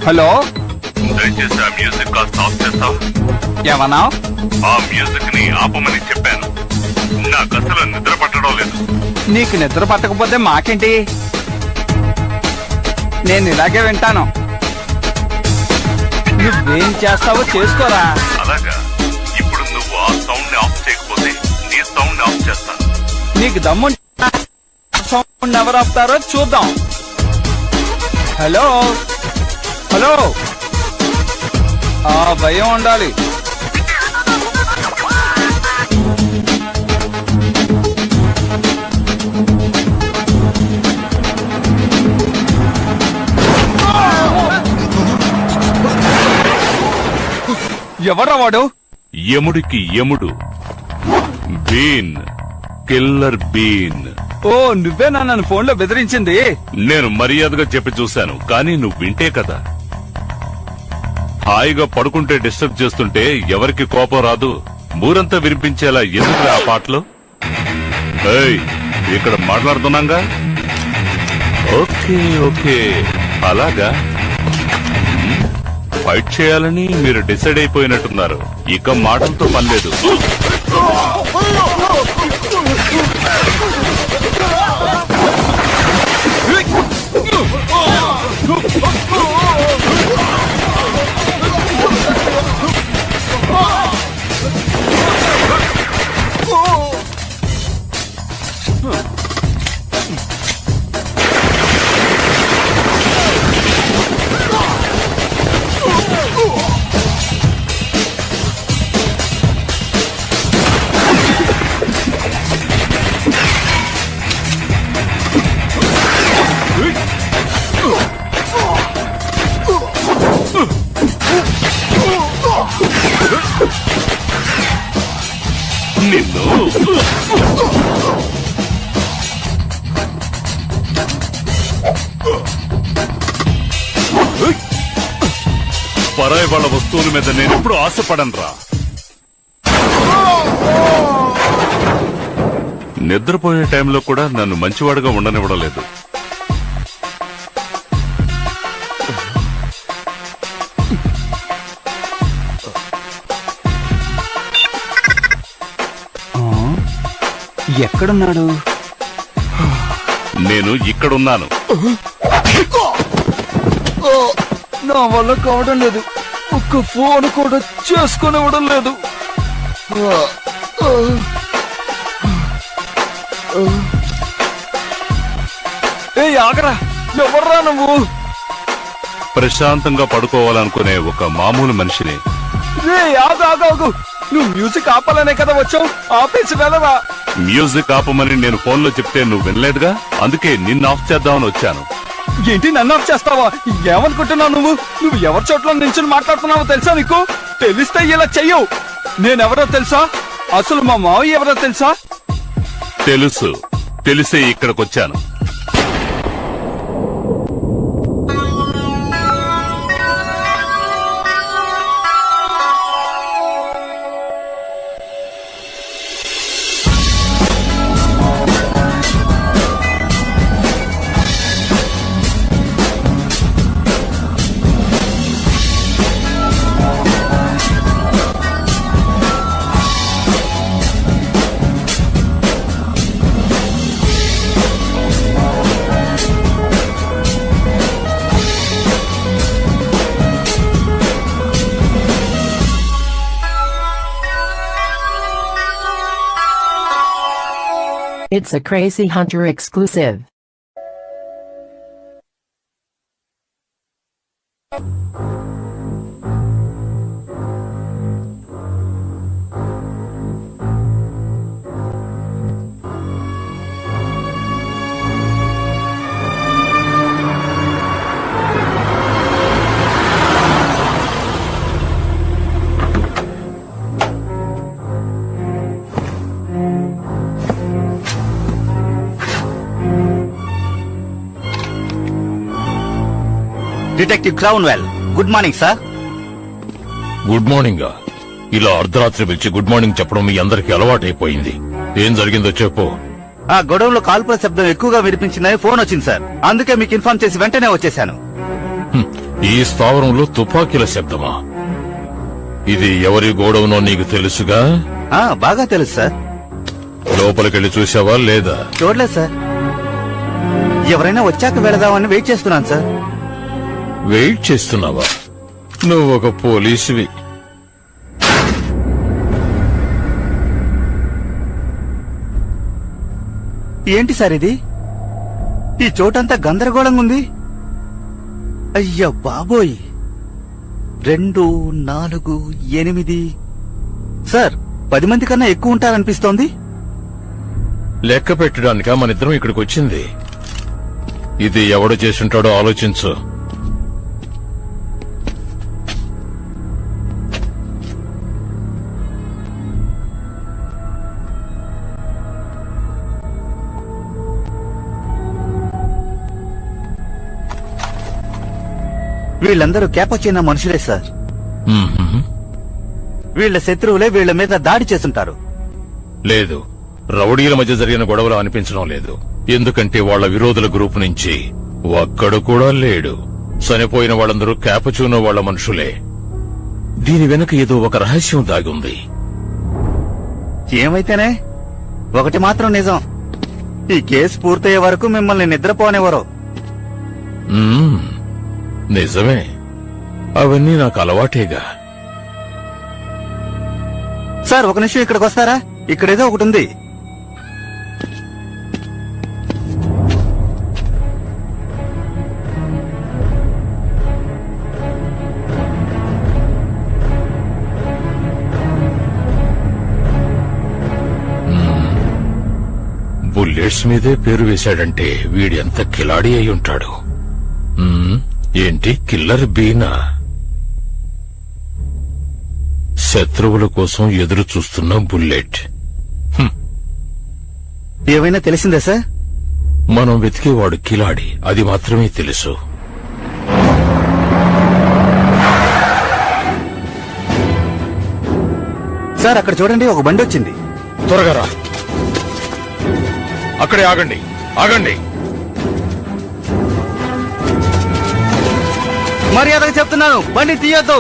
Hello, దయచేసి ఆ music కాస్త ఆఫ్ చేస్తావా? ఏమన్నా? ఆ మ్యూజిక్ ని ఆపమని చెప్పాను. నాకు అసలు నిద్ర పట్టడం లేదు. నీకు నిద్ర పట్టకపోతే మాకేంటి, నేను ఇలాగే వింటాను. నువ్వేం చేస్తావో చేసుకోరా. అలాగా? ఇప్పుడు నువ్వు ఆ సౌండ్ ని ఆఫ్ చేయకపోతే నీ సౌండ్ ని ఆఫ్ చేస్తాను. నీకు దమ్ము సౌండ్ ఎవరు ఆపుతారో చూద్దాం. హలో హలో, ఆ భయం ఉండాలి. ఎవరా వాడు? యముడికి యముడు, బీన్, కిల్లర్ బీన్. ఓ, నువ్వేనా నన్ను ఫోన్ లో బెదిరించింది? నేను మర్యాదగా చెప్పి చూశాను, కానీ నువ్వు వింటే కదా. హాయిగా పడుకుంటే డిస్టర్బ్ చేస్తుంటే ఎవరికి కోపం రాదు? ఊరంతా వినిపించేలా ఎందుకు ఆ పాటలు? ఏయ్, ఇక్కడ మాట్లాడుతున్నాగా. ఓకే ఓకే, అలాగా. ఫైట్ చేయాలని మీరు డిసైడ్ అయిపోయినట్టున్నారు. ఇక మాటలతో పనిలేదు. నిన్ను పరాయి వాళ్ళ వస్తువుల మీద నేను ఎప్పుడు ఆశపడనురా. నిద్రపోయే టైంలో కూడా నన్ను మంచివాడుగా ఉండనివ్వడం లేదు. ఎక్కడున్నాడు? నేను ఇక్కడున్నాను. నా వల్ల కావడం లేదు. ఒక్క ఫోన్ కూడా చేసుకునివ్వడం లేదు. ఏ ఆగరా, ఎవర్రా నువ్వు? ప్రశాంతంగా పడుకోవాలనుకునే ఒక మామూలు మనిషిని. రే ఆగు, నువ్వు మ్యూజిక్ ఆపాలనే కదా వచ్చావు, ఆపేసి వెళ్ళవా? మ్యూజిక్ ఆపమని నేను ఫోన్లో చెప్తే నువ్వు వినలేదుగా, అందుకే నిన్ను ఆఫ్ చేద్దామని వచ్చాను. ఏంటి, నన్ను ఆఫ్ చేస్తావా? ఏమనుకుంటున్నావు నువ్వు ఎవరి చోట్ల నించుని మాట్లాడుతున్నావో తెలుసా నీకు? తెలిస్తే ఇలా చెయ్యవు. నేనెవరో తెలుసా? అసలు మా మావయ్య ఎవరో తెలుసా? తెలుసు, తెలిసే ఇక్కడికొచ్చాను. It's a Crazy Hunter exclusive. Detective క్రౌన్వెల్. Good morning sir. Good morning. ఇలా అర్ధరాత్రి పిలిచి గుడ్ మార్నింగ్ చెప్పడం మీ అందరికీ అలవాటైపోయింది. ఏం జరిగిందో చెప్పు. ఆ గొడవలో కాల్పుల శబ్దం ఎక్కువగా వినిపించిందని ఫోన్ వచ్చింది సార్. అందుకే మీకు ఇన్ఫార్మ్ చేసి వెంటనే వచ్చేశాను. ఈ స్థావరంలో తుపాకీల శబ్దమా? ఇది ఎవరి గోడౌనో నీకు తెలుసుగా? బాగా తెలుసు సార్. లోపలికెళ్ళి చూసావా లేదా? చూడలేదు సార్. ఎవరైనా వచ్చాక వెళదామని వెయిట్ చేస్తున్నాను సార్. వెయిట్ చేస్తున్నావా? నువ్వు ఒక పోలీసువి. ఏంటి సార్ ఇది? ఈ చోటంతా గందరగోళంగా ఉంది. అయ్యా బాబోయ్. 2, 4, 8 సార్, 10 మంది కన్నా ఎక్కువ ఉంటారనిపిస్తోంది. లెక్క పెట్టడానికా మనిద్దరం ఇక్కడికి వచ్చింది? ఇది ఎవడు చేసుంటాడో ఆలోచించు. వీళ్ళందరూ క్యాపొచ్చినా మనుషులే సార్. వీళ్ళ శత్రువులే వీళ్ళ మీద దాడి చేస్తుంటారు. లేదు, రౌడీల మధ్య జరిగిన గొడవలు అనిపించడం లేదు. ఎందుకంటే వాళ్ల విరోధుల గ్రూప్ నుంచి ఒక్కడు కూడా లేడు. చనిపోయిన వాళ్ళందరూ క్యాపచూనో వాళ్ల మనుషులే. దీని వెనుక ఏదో ఒక రహస్యం దాగుంది. ఏమైతేనే ఒకటి మాత్రం నిజం, ఈ కేసు పూర్తయ్యే వరకు మిమ్మల్ని నిద్రపోనివ్వరు. నిజమే, అవన్నీ నాకు అలవాటేగా. సార్, ఒక నిమిషం ఇక్కడికి వస్తారా? ఇక్కడేదో ఒకటి ఉంది. బుల్లెట్స్ మీదే పేరు వేశాడంటే వీడి ఎంత కిలాడి అయి ఉంటాడు. ఏంటి, కిల్లర్ బీనా? శత్రువుల కోసం ఎదురు చూస్తున్న బుల్లెట్. ఏమైనా తెలిసిందా సార్? మనం వెతికేవాడు కిలాడి, అది మాత్రమే తెలుసు. సార్, అక్కడ చూడండి, ఒక బండి వచ్చింది. త్వరగా రా. అక్కడే ఆగండి, ఆగండి. మర్యాదగా చెప్తున్నాను, బండి తీయొద్దు.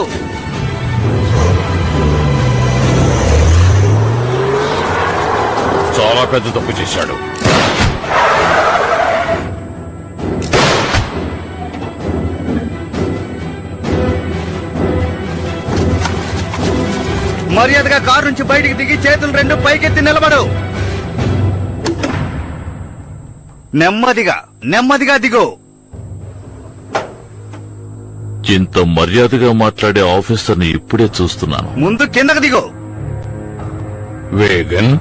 చాలా పెద్ద తప్పు చేశాడు. మర్యాదగా కారు నుంచి బయటికి దిగి చేతులు 2 పైకెత్తి నిలబడు. నెమ్మదిగా నెమ్మదిగా దిగు. ఇంత మర్యాదగా మాట్లాడే ఆఫీసర్ని ఇప్పుడే చూస్తున్నాను. ముందు కిందకు దిగు. వేగన్,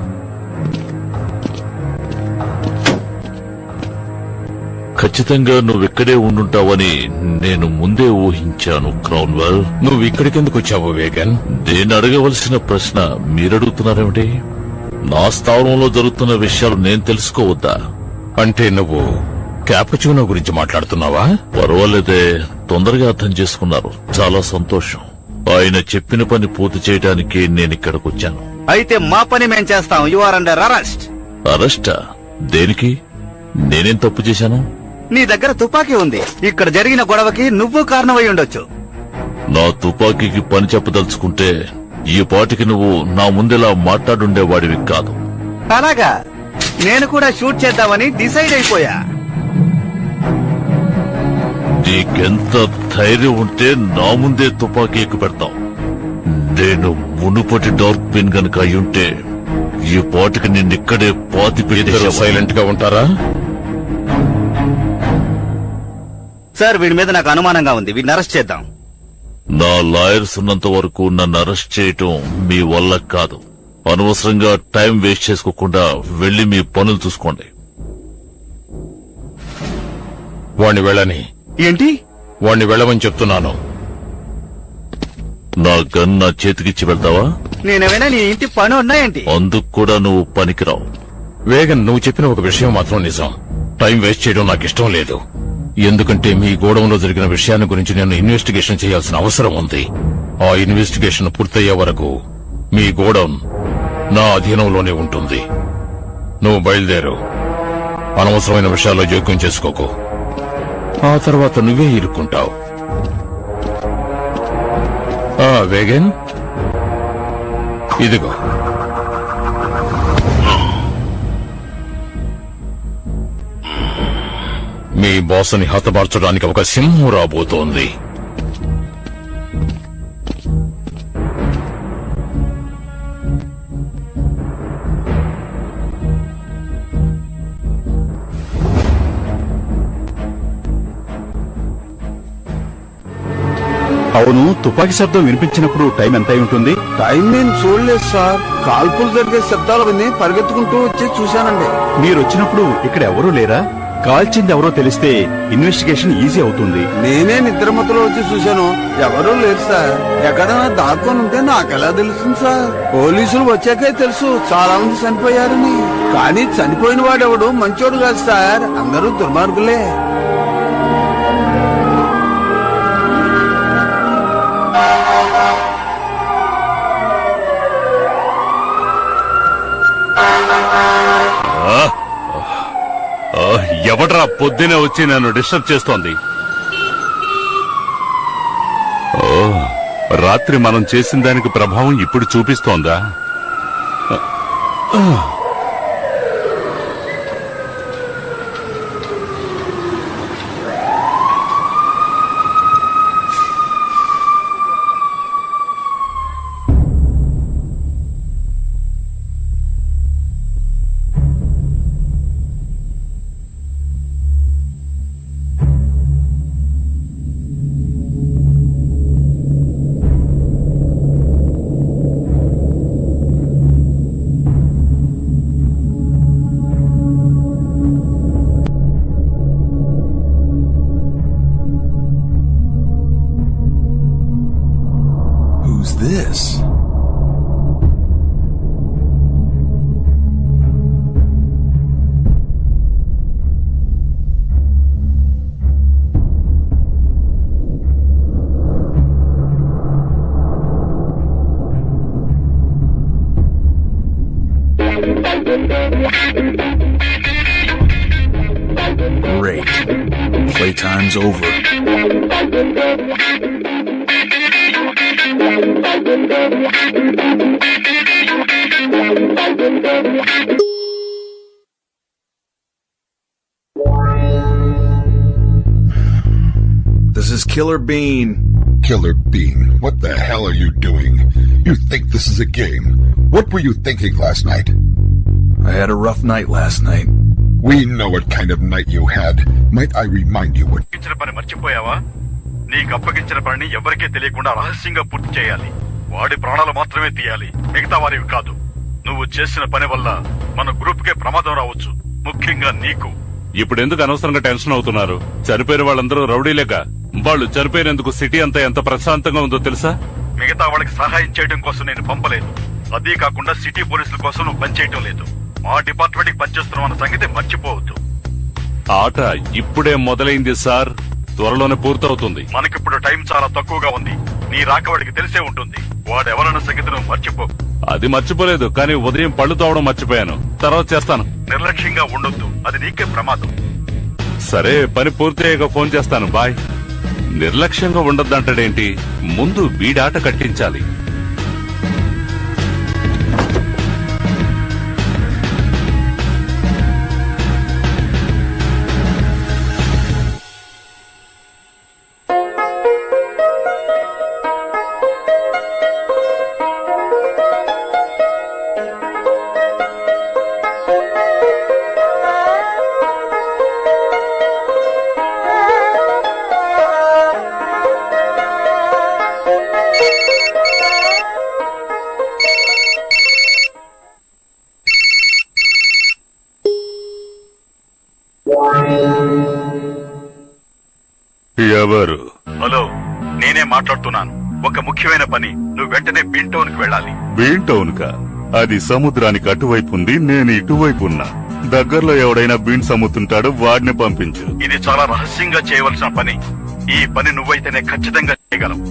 ఖచ్చితంగా నువ్విక్కడే ఉండుంటావని నేను ముందే ఊహించాను క్రౌన్వెల్. నువ్వు ఇక్కడికెందుకు వచ్చావు వేగన్? నేను అడగవలసిన ప్రశ్న మీరడుగుతున్నారేమిటి? నా స్థావరంలో జరుగుతున్న విషయాలు నేను తెలుసుకోవద్దా? అంటే నువ్వు క్యాపచూనో గురించి మాట్లాడుతున్నావా? పర్వాలేదే, తొందరగా అర్థం చేసుకున్నారు. చాలా సంతోషం. ఆయన చెప్పిన పని పూర్తి చేయడానికి నేనిక్కడికొచ్చాను. అయితే మా పని మేం చేస్తాం. You are under arrest. అరెస్టా? దేనికి? నేనేం తప్పు చేశాను? నీ దగ్గర తుపాకీ ఉంది. ఇక్కడ జరిగిన గొడవకి నువ్వు కారణమై ఉండొచ్చు. నా తుపాకీకి పని చెప్పదలుచుకుంటే ఈ పాటికి నువ్వు నా ముందెలా మాట్లాడుండేవాడివి కాదు. అలాగా? నేను కూడా షూట్ చేద్దామని డిసైడ్ అయిపోయా. నీకెంత ధైర్యం ఉంటే నా ముందే తుపాకీ ఎక్కు పెడతావు. నేను మునుపటి డార్క్ పిన్ గనుక అయ్యుంటే ఈ పాటికి నిన్నిక్కడే పాతి ఇద్దరు సైలెంట్ గా ఉంటారా? సార్, వీడి మీద నాకు అనుమానంగా ఉంది. వీడిని అరెస్ట్ చేద్దాం. నా లాయర్స్ ఉన్నంత వరకు నన్ను అరెస్ట్ చేయటం మీ వల్ల కాదు. అనవసరంగా టైం వేస్ట్ చేసుకోకుండా వెళ్లి మీ పనులు చూసుకోండి. వాణ్ణి వెళ్ళని. ఏంటి? వాణ్ణి వెళ్ళమని చెప్తున్నాను. నా గన్ నా చేతికిచ్చి వెళ్తావా? నేనేమైనా నీ ఇంటి పని ఉన్నాయేంటి? అందుకు కూడా నువ్వు పనికిరావు. వేగన్, నువ్వు చెప్పిన ఒక విషయం మాత్రం నిజం. టైం వేస్ట్ చేయడం నాకు ఇష్టం లేదు. ఎందుకంటే మీ గోడౌన్లో జరిగిన విషయాన్ని గురించి నేను ఇన్వెస్టిగేషన్ చేయాల్సిన అవసరం ఉంది. ఆ ఇన్వెస్టిగేషన్ పూర్తయ్యే వరకు మీ గోడౌన్ నా అధీనంలోనే ఉంటుంది. నువ్వు బయలుదేరు. అనవసరమైన విషయాల్లో జోక్యం చేసుకోకు. ఆ తర్వాత నువ్వే ఇరుక్కుంటావు. వేగన్, ఇదిగో. మీ బాసుని హతమార్చడానికి ఒక సింహం రాబోతోంది. అవును, తుపాకీ శబ్దం వినిపించినప్పుడు టైం ఎంత అయి ఉంటుంది? టైం నేను చూడలేదు సార్. కాల్పులు జరిగే శబ్దాలు విని పరిగెత్తుకుంటూ వచ్చి చూశానండి. మీరు వచ్చినప్పుడు ఇక్కడ ఎవరూ లేరా? కాల్చింది ఎవరో తెలిస్తే ఇన్వెస్టిగేషన్ ఈజీ అవుతుంది. నేనే నిద్రమత్తులో వచ్చి చూశాను. ఎవరూ లేరు సార్. ఎక్కడైనా దాక్కొని ఉంటే నాకెలా తెలుస్తుంది సార్? పోలీసులు వచ్చాకే తెలుసు చాలా మంది చనిపోయారని. కానీ చనిపోయిన వాడెవడు మంచోడు కాదు సార్, అందరూ దుర్మార్గులే. ఎవడ్రా పొద్దునే వచ్చి నన్ను డిస్టర్బ్ చేస్తోంది? రాత్రి మనం చేసిన దానికి ప్రభావం ఇప్పుడు చూపిస్తోందా? Who's this? Great. Playtime's over. This is Killer Bean. Killer Bean, what the hell are you doing? You think this is a game? What were you thinking last night? I had a rough night last night. We know what kind of night you had. Might I remind you what... ఇచ్చిన పని మర్చిపోయావా? నీకు అప్పగించిన పనిని ఎవరికీ తెలియకుండా రహస్యంగా పూర్తి చేయాలి. వాడి ప్రాణాలు మాత్రమే తీయాలి, మిగతా వారివి కాదు. నువ్వు చేసిన పని వల్ల మన గ్రూప్ కే ప్రమాదం రావచ్చు, ముఖ్యంగా నీకు. ఇప్పుడు ఎందుకు అనవసరంగా టెన్షన్ అవుతున్నారు? చనిపోయిన వాళ్ళందరూ రౌడీలేక. వాళ్ళు చనిపోయినందుకు సిటీ అంతా ఎంత ప్రశాంతంగా ఉందో తెలుసా? మిగతా వాళ్ళకి సహాయం చేయడం కోసం నేను పంపలేదు. అదీ కాకుండా సిటీ పోలీసుల కోసం నువ్వు పనిచేయటం లేదు. మా డిపార్ట్మెంట్ కి పనిచేస్తున్నావు అన్న సంగతి మర్చిపోవద్దు. ఆట ఇప్పుడే మొదలైంది సార్, త్వరలోనే పూర్తవుతుంది. మనకిప్పుడు టైం చాలా తక్కువగా ఉంది. నీ రాక వాడికి తెలిసే ఉంటుంది. వాడెవరన్న సంగతి నువ్వు మర్చిపో. అది మర్చిపోలేదు, కానీ ఉదయం పళ్ళు తోవడం మర్చిపోయాను. తర్వాత చేస్తాను. నిర్లక్ష్యంగా ఉండొద్దు, అది నీకే ప్రమాదం. సరే, పని పూర్తయ్యాక ఫోన్ చేస్తాను. బాయ్. నిర్లక్ష్యంగా ఉండొద్దంటాడేంటి? ముందు వీడాట కట్టించాలి. ఎవరు? హలో, నేనే మాట్లాడుతున్నాను. ఒక ముఖ్యమైన పని. నువ్వు వెంటనే బీన్ టౌన్ కి వెళ్ళాలి. బీన్ టౌన్ కా? అది సముద్రానికి అటువైపు ఉంది, నేను ఇటువైపు ఉన్నా. దగ్గరలో ఎవడైనా బీన్స్ అమ్ముతుంటాడు, వాడిని పంపించు. ఇది చాలా రహస్యంగా చేయవలసిన పని. ఈ పని నువ్వైతేనే ఖచ్చితంగా చేయగలవు.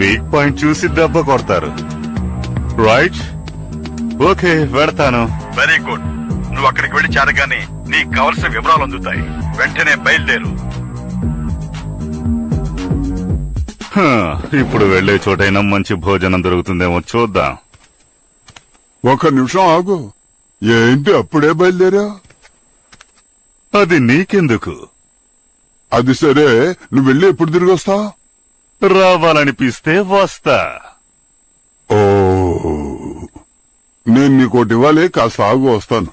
వీక్ పాయింట్ చూసి దెబ్బ కొడతారు. రైట్, ఓకే, వెడతాను. Very good. నువ్వు అక్కడికి వెళ్లి చేరగానే నీకు కావలసిన వివరాలు అందుతాయి. వెంటనే బయలుదేరు. ఇప్పుడు వెళ్లే చోటైనా మంచి భోజనం దొరుకుతుందేమో చూద్దాం. ఒక నిమిషం ఆగు. ఏంటి అప్పుడే బయలుదేరా? అది నీకెందుకు? అది సరే, నువ్వు వెళ్ళి ఎప్పుడు తిరిగి వస్తావు? రావాలనిపిస్తే వస్తా. ఓ, నేను నీకోటి ఇవ్వాలి, కాస్త ఆగు, వస్తాను.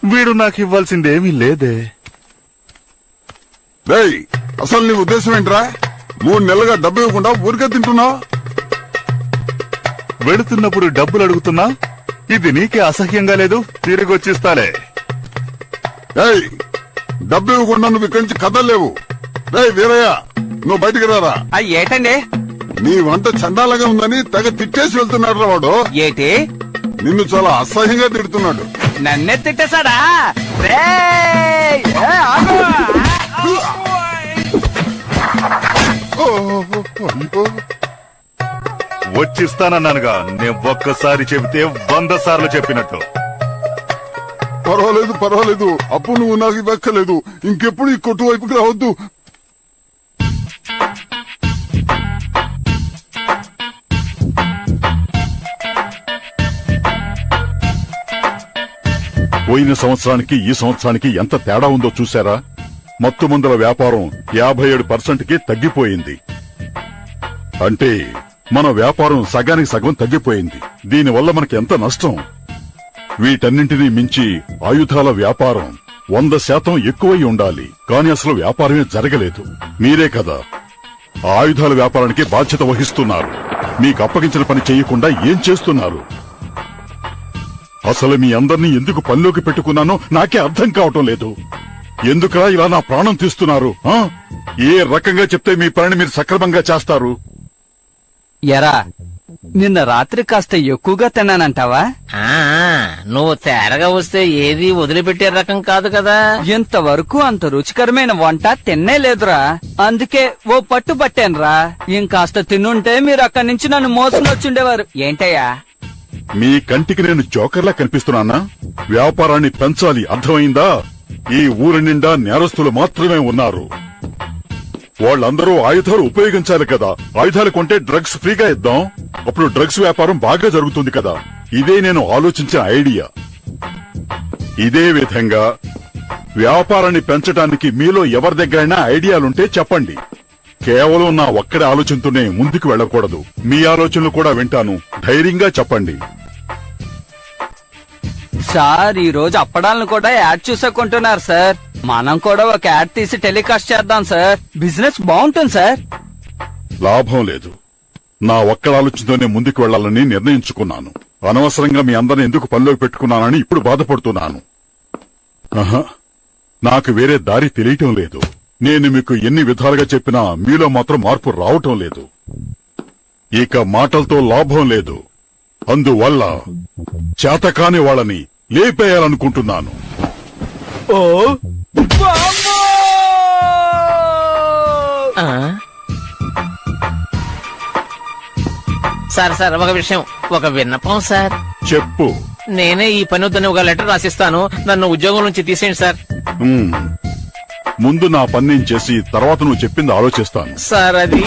వీడు నాకు ఇవ్వాల్సిందేమీ లేదే. రేయ్, అసలు నీ ఉద్దేశం ఏంట్రా? 3 నెలలుగా డబ్బు ఇవ్వకుండా ఊరికే తింటున్నావు. వెళుతున్నప్పుడు డబ్బులు అడుగుతున్నా? ఇది నీకే అసహ్యంగా లేదు? తిరిగి వచ్చిస్తాలే. రేయ్, డబ్బు ఇవ్వకుండా నువ్వు ఇక్కడి నుంచి కదలేవు. రేయ్ వీరయ్య, నువ్వు బయటికి రారా. ఏటండి? నీ వంట చండాలంగా ఉందని తెగ తిట్టేసి వెళ్తున్నాడు రా వాడు. ఏటి? నిన్ను చాలా అసహ్యంగా తిడుతున్నాడు. నన్నే తిట్టేశాడా? వచ్చిస్తానన్నానుగా. నేను ఒక్కసారి చెబితే 100 సార్లు చెప్పినట్టు. పర్వాలేదు పర్వాలేదు, అప్పుడు నువ్వు నాకు ఇవ్వక్కలేదు. ఇంకెప్పుడు ఈ కొట్టు వైపుకి రావద్దు. పోయిన సంవత్సరానికి ఈ సంవత్సరానికి ఎంత తేడా ఉందో చూశారా? మత్తు మందుల వ్యాపారం 57%కి తగ్గిపోయింది. అంటే మన వ్యాపారం సగానికి సగం తగ్గిపోయింది. దీనివల్ల మనకి ఎంత నష్టం. వీటన్నింటినీ మించి ఆయుధాల వ్యాపారం 100% ఎక్కువై ఉండాలి, కానీ అసలు వ్యాపారమే జరగలేదు. మీరే కదా ఆ ఆయుధాల వ్యాపారానికి బాధ్యత వహిస్తున్నారు. మీకు అప్పగించిన పని చేయకుండా ఏం చేస్తున్నారు? అసలు మీ అందరినీ ఎందుకు పనిలోకి పెట్టుకున్నానో నాకే అర్థం కావటం లేదు. ఎందుకురా ఇలా నా ప్రాణం తీస్తున్నారు? ఏ రకంగా చెప్తే మీ పనిని మీరు సక్రమంగా చేస్తారు? ఎరా, నిన్న రాత్రి కాస్త ఎక్కువగా తిన్నానంటావా? నువ్వు తేరగా వస్తే ఏది వదిలిపెట్టే రకం కాదు కదా. ఇంతవరకు అంత రుచికరమైన వంట తిన్నే లేదురా. అందుకే ఓ పట్టు పట్టానురా. ఇంకాస్త తిన్నుంటే మీరు అక్కడి నుంచి నన్ను మోసుకుని వచ్చుండేవారు. ఏంటయ్యా? మీ కంటికి నేను జోకర్లా కనిపిస్తున్నానా? వ్యాపారాన్ని పెంచాలి, అర్థమైందా? ఈ ఊరి నిండా నేరస్తులు మాత్రమే ఉన్నారు. వాళ్ళందరూ ఆయుధాలు ఉపయోగించాలి కదా. ఆయుధాలు కొంటే డ్రగ్స్ ఫ్రీగా ఇద్దాం. అప్పుడు డ్రగ్స్ వ్యాపారం బాగా జరుగుతుంది కదా. ఇదే నేను ఆలోచించిన ఐడియా. ఇదే విధంగా వ్యాపారాన్ని పెంచడానికి మీలో ఎవరి దగ్గరైనా ఐడియాలుంటే చెప్పండి. కేవలం నా ఒక్కడే ఆలోచనతోనే ముందుకు వెళ్ళకూడదు. మీ ఆలోచనలు కూడా వింటాను. ధైర్యంగా చెప్పండి. సార్, ఈ రోజు అప్పడాలను కూడా యాడ్ చూసే కొంటున్నారు సార్. మనం కూడా ఒక యాడ్ తీసి టెలికాస్ట్ చేద్దాం సార్. బిజినెస్ బాగుంటుంది సార్. లాభం లేదు. నా ఒక్కడ ఆలోచనతోనే ముందుకు వెళ్లాలని నిర్ణయించుకున్నాను. అనవసరంగా మీ అందరిని ఎందుకు పనిలోకి పెట్టుకున్నానని ఇప్పుడు బాధపడుతున్నాను. నాకు వేరే దారి తెలియటం లేదు. నేను మీకు ఎన్ని విధాలుగా చెప్పినా మీలో మాత్రం మార్పు రావటం లేదు. ఇక మాటలతో లాభం లేదు. అందువల్ల చేతకాని వాళ్ళని లేపేయాలనుకుంటున్నాను. సార్ ఒక విషయం, ఒక విన్నపం సార్. చెప్పు. నేనే ఈ పని వద్దని ఒక లెటర్ రాసిస్తాను. నన్ను ఉద్యోగం నుంచి తీసేయండి సార్. ముందు నా పని నేను చేసి తర్వాత నువ్వు చెప్పింది ఆలోచిస్తాను. సార్ అది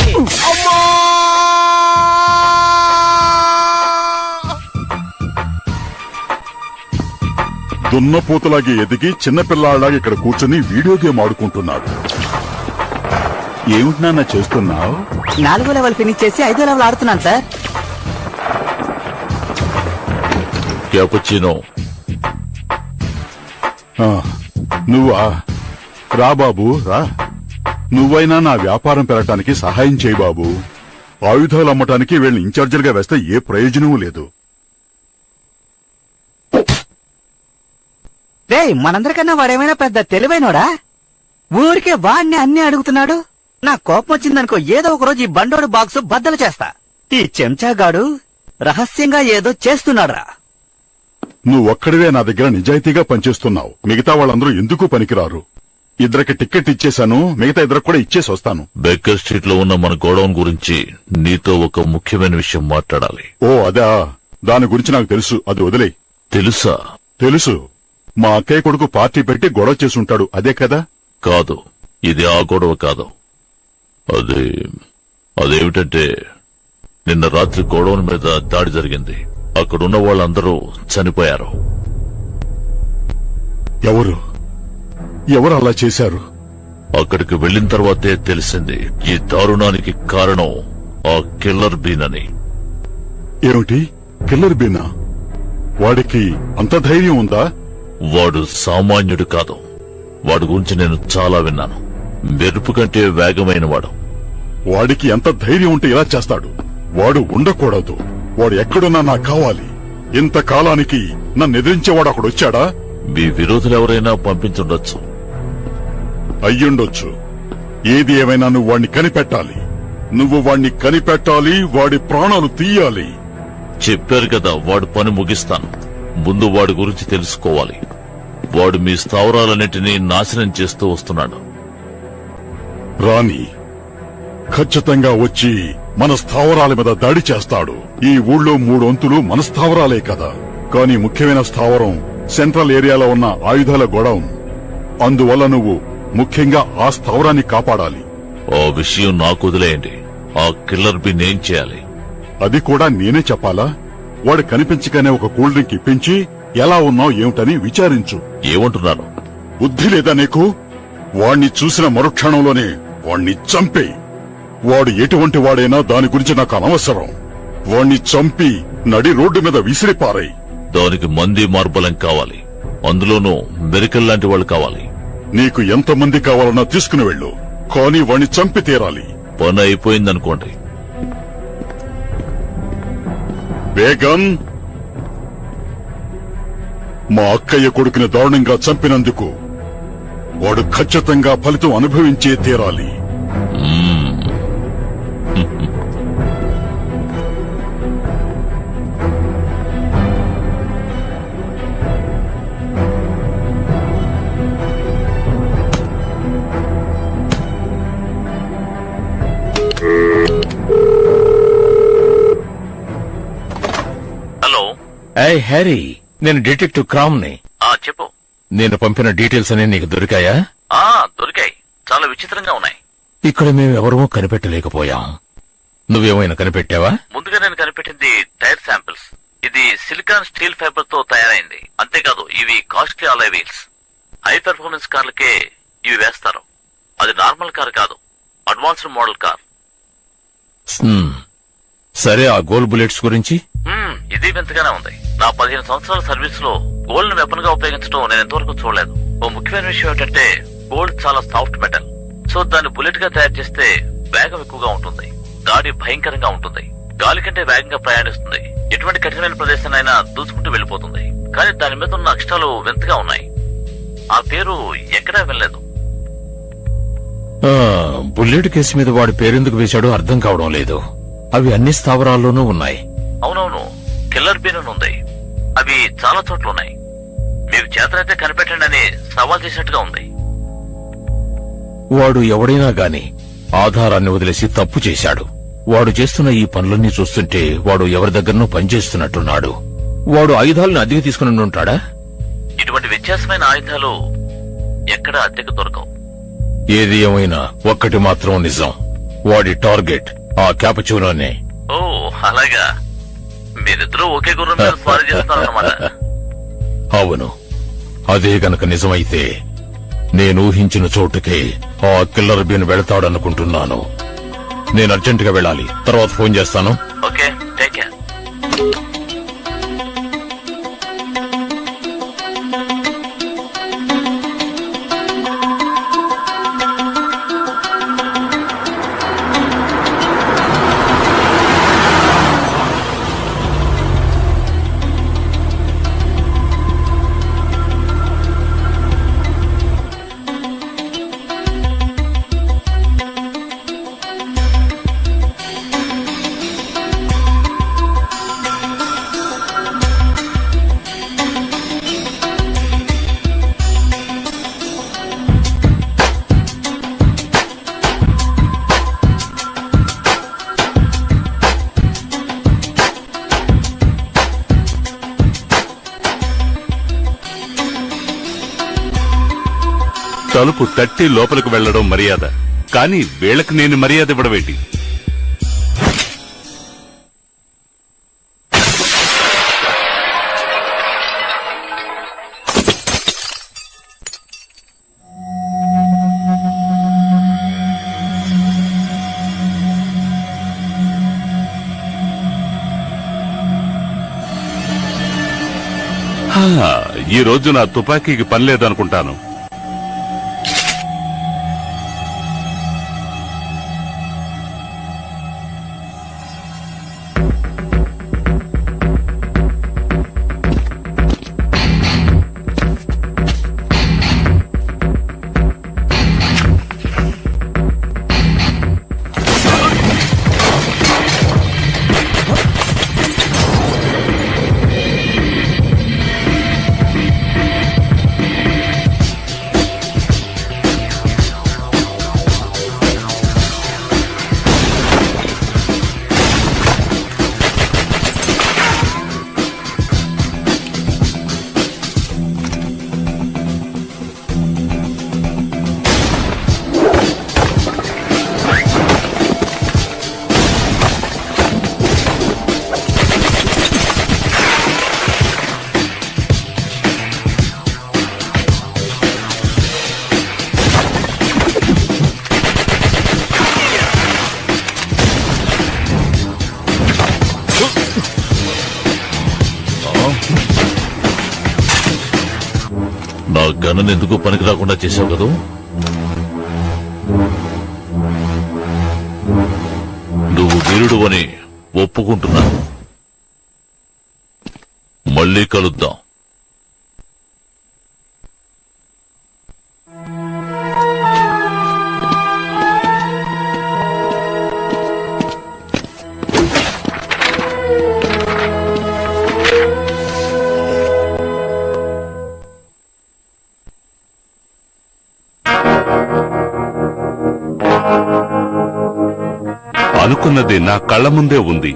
దున్నపోతులాగే ఎదిగి చిన్నపిల్లాడిలాగా ఇక్కడ కూర్చుని వీడియో గేమ్ ఆడుకుంటున్నాడు. ఏమిటి నాన్న చేస్తున్నావు? 4వ లెవెల్ ఫినిష్ చేసి 5వ లెవెల్ ఆడుతున్నాను సార్. క్యాపుచినో. నువ్వా? రా బాబు రా. నువ్వైనా నా వ్యాపారం పెరగటానికి సహాయం చేయి బాబు. ఆయుధాలు అమ్మటానికి వీళ్ళని ఇన్ఛార్జీలుగా వేస్తే ఏ ప్రయోజనమూ లేదు. మనందరికన్నా వాడేమైనా పెద్ద తెలివైనోడా? ఊరికే వాడిని అన్ని అడుగుతున్నాడు. నా కోపం వచ్చిందనుకో, ఏదో ఒక రోజు ఈ బండోడు బాక్స్ బద్దలు చేస్తా. ఈ చెంచాగాడు రహస్యంగా ఏదో చేస్తున్నాడ్రా. నువ్వొక్కడివే నా దగ్గర నిజాయితీగా పనిచేస్తున్నావు. మిగతా వాళ్ళందరూ ఎందుకు పనికిరారు. ఇద్దరికి టికెట్ ఇచ్చేశాను, మిగతా ఇద్దరికి కూడా ఇచ్చేసి వస్తాను. బేకర్ స్ట్రీట్ లో ఉన్న మన గోడౌన్ గురించి నీతో ఒక ముఖ్యమైన విషయం మాట్లాడాలి. ఓ అదా, దాని గురించి నాకు తెలుసు, అది వదిలేయ్. తెలుసా? తెలుసు. మా అక్కయ్య కొడుకు పార్టీ పెట్టి గొడవ చేసుంటాడు, అదే కదా? కాదు, ఇది ఆ గొడవ కాదు. అదేమిటంటే నిన్న రాత్రి గోడౌన్ మీద దాడి జరిగింది. అక్కడున్న వాళ్ళందరూ చనిపోయారు. ఎవరు అలా చేశారు? అక్కడికి వెళ్లిన తర్వాతే తెలిసింది ఈ దారుణానికి కారణం ఆ కిల్లర్ బీన్ అని. ఏమిటి, కిల్లర్ బీనా? వాడికి అంత ధైర్యం ఉందా? వాడు సామాన్యుడు కాదు. వాడి గురించి నేను చాలా విన్నాను. మెరుపు కంటే వేగమైన వాడు. వాడికి ఎంత ధైర్యం ఉంటే ఇలా చేస్తాడు? వాడు ఉండకూడదు. వాడు ఎక్కడున్నా నాకు కావాలి. ఇంతకాలానికి నన్ను ఎదిరించేవాడు అక్కడొచ్చాడా? మీ విరోధులు ఎవరైనా పంపించుండొచ్చు. అయ్యుండొచ్చు. ఏది ఏమైనా నువ్వు వాణ్ణి కనిపెట్టాలి. వాడి ప్రాణాలు తీయాలి. చెప్పారు కదా, వాడు పని ముగిస్తాను. ముందు వాడి గురించి తెలుసుకోవాలి. వాడు మీ స్థావరాలన్నింటినీ నాశనం చేస్తూ వస్తున్నాడు. రాణి ఖచ్చితంగా వచ్చి మన స్థావరాల మీద దాడి చేస్తాడు. ఈ ఊళ్ళో 3 వంతులు మన స్థావరాలే కదా. కానీ ముఖ్యమైన స్థావరం సెంట్రల్ ఏరియాలో ఉన్న ఆయుధాల గోడౌన్. అందువల్ల నువ్వు ముఖ్యంగా ఆ స్థావరాన్ని కాపాడాలి. ఆ విషయం నాకు వదిలేయండి. ఆ కిల్లర్ బి నేం చేయాలి? అది కూడా నేనే చెప్పాలా? వాడు కనిపించగానే ఒక కూల్ డ్రింక్ ఇప్పించి ఎలా ఉన్నావు ఏమిటని విచారించు. ఏమంటున్నాను? బుద్ధి లేదా నీకు? వాణ్ణి చూసిన మరుక్షణంలోనే వాణ్ణి చంపే. వాడు ఎటువంటి వాడైనా దాని గురించి నాకు అనవసరం. వాణ్ణి చంపి నడి రోడ్డు మీద విసిరిపారాయి. దానికి మంది మార్బలం కావాలి. అందులోనూ మెరికల్ లాంటి వాళ్ళు కావాలి. నీకు ఎంతమంది కావాలన్నా తీసుకుని వెళ్ళు, కానీ వాణ్ణి చంపి తీరాలి. పని అయిపోయిందనుకోండి. బేగం, మా అక్కయ్య కొడుకుని దారుణంగా చంపినందుకు వాడు ఖచ్చితంగా ఫలితం అనుభవించే తీరాలి. హలో. హ్యారీ, నేను డిటెక్టివ్ క్రామ్ని. చెప్పు. నేను పంపిన డీటెయిల్స్ అనే నీకు దొరికాయా? దొరికాయి. చాలా విచిత్రంగా ఉన్నాయి. ఇక్కడ మేమెవరమూ కనిపెట్టలేకపోయాం. నువ్వేమైనా కనిపెట్టావా? ముందుగా నేను కనిపెట్టింది టైర్ శాంపిల్స్. ఇది సిలికాన్ స్టీల్ ఫైబర్ తో తయారైంది. అంతేకాదు, ఇవి costly alloy wheels. High performance కార్లకే ఇవి వేస్తారు. అది నార్మల్ కార్ కాదు, అడ్వాన్స్డ్ మోడల్ కార్. సరే, ఆ గోల్డ్ బుల్లెట్స్ గురించి? ఇది వింతగానే ఉంది. నా 15 సంవత్సరాల సర్వీస్ లో గోల్డ్ వెపన్ గా ఉపయోగించడం నేను ఎంతవరకు చూడలేదు. ఓ ముఖ్యమైన విషయం ఏంటంటే గోల్డ్ చాలా సాఫ్ట్ మెటల్. సో దాన్ని బుల్లెట్ గా తయారు చేస్తే వేగం ఎక్కువగా ఉంటుంది, దాడి భయంకరంగా ఉంటుంది, గాలి కంటే వేగంగా ప్రయాణిస్తుంది, ఎటువంటి కఠినమైన ప్రదేశాన్నైనా దూసుకుంటూ వెళ్లిపోతుంది. కానీ దాని మీద ఉన్న అక్షరాలు వింతగా ఉన్నాయి. ఆ పేరు ఎక్కడా వినలేదు. బుల్లెట్ కేసు మీద వాడి పేరెందుకు వేశాడో అర్థం కావడం లేదు. అవి అన్ని స్థావరాల్లోనూ ఉన్నాయి. అవునవును, కిల్లర్ బీన్ ఉంది. అవి చాలా చోట్ల ఉన్నాయి. మీకు చేతనైతే కనిపెట్టండి అని సవాల్ చేసినట్టుగా ఉంది. వాడు ఎవడైనా గాని ఆధారాన్ని వదిలేసి తప్పు చేశాడు. వాడు చేస్తున్న ఈ పనులన్నీ చూస్తుంటే వాడు ఎవరి దగ్గరనో పనిచేస్తున్నట్టున్నాడు. వాడు ఆయుధాలను అద్దెకి తీసుకుని ఉంటాడా? ఇటువంటి వ్యత్యాసమైన ఆయుధాలు ఎక్కడ అద్దెకు దొరకవు. ఏది ఏమైనా ఒక్కటి మాత్రం నిజం, వాడి టార్గెట్ ఆ క్యాపచూనోనే. ఓ అలాగా, మీరిద్దరూ ఒకే గుర్రం మీద స్వారీ చేస్తున్నారన్నమాట. అవును, అదే గనక నిజమైతే నేను ఊహించిన చోటుకే ఆ కిల్లర్ బీన్ వెళతాడనుకుంటున్నాను. నేను అర్జెంటుగా వెళ్ళాలి, తర్వాత ఫోన్ చేస్తాను. Okay, take care. తలుపు తట్టి లోపలికి వెళ్లడం మర్యాద, కానీ వీళ్ళకి నేను మర్యాద ఇవ్వడమేంటి? ఈ రోజు నా తుపాకీకి పని లేదనుకుంటాను. నా గన్నను ఎందుకు పనికి రాకుండా చేశావు కదా? నువ్వు వీరుడు అని ఒప్పుకుంటున్నా. మళ్ళీ కలుద్దాం. అనుకున్నది నా కళ్ల ముందే ఉంది.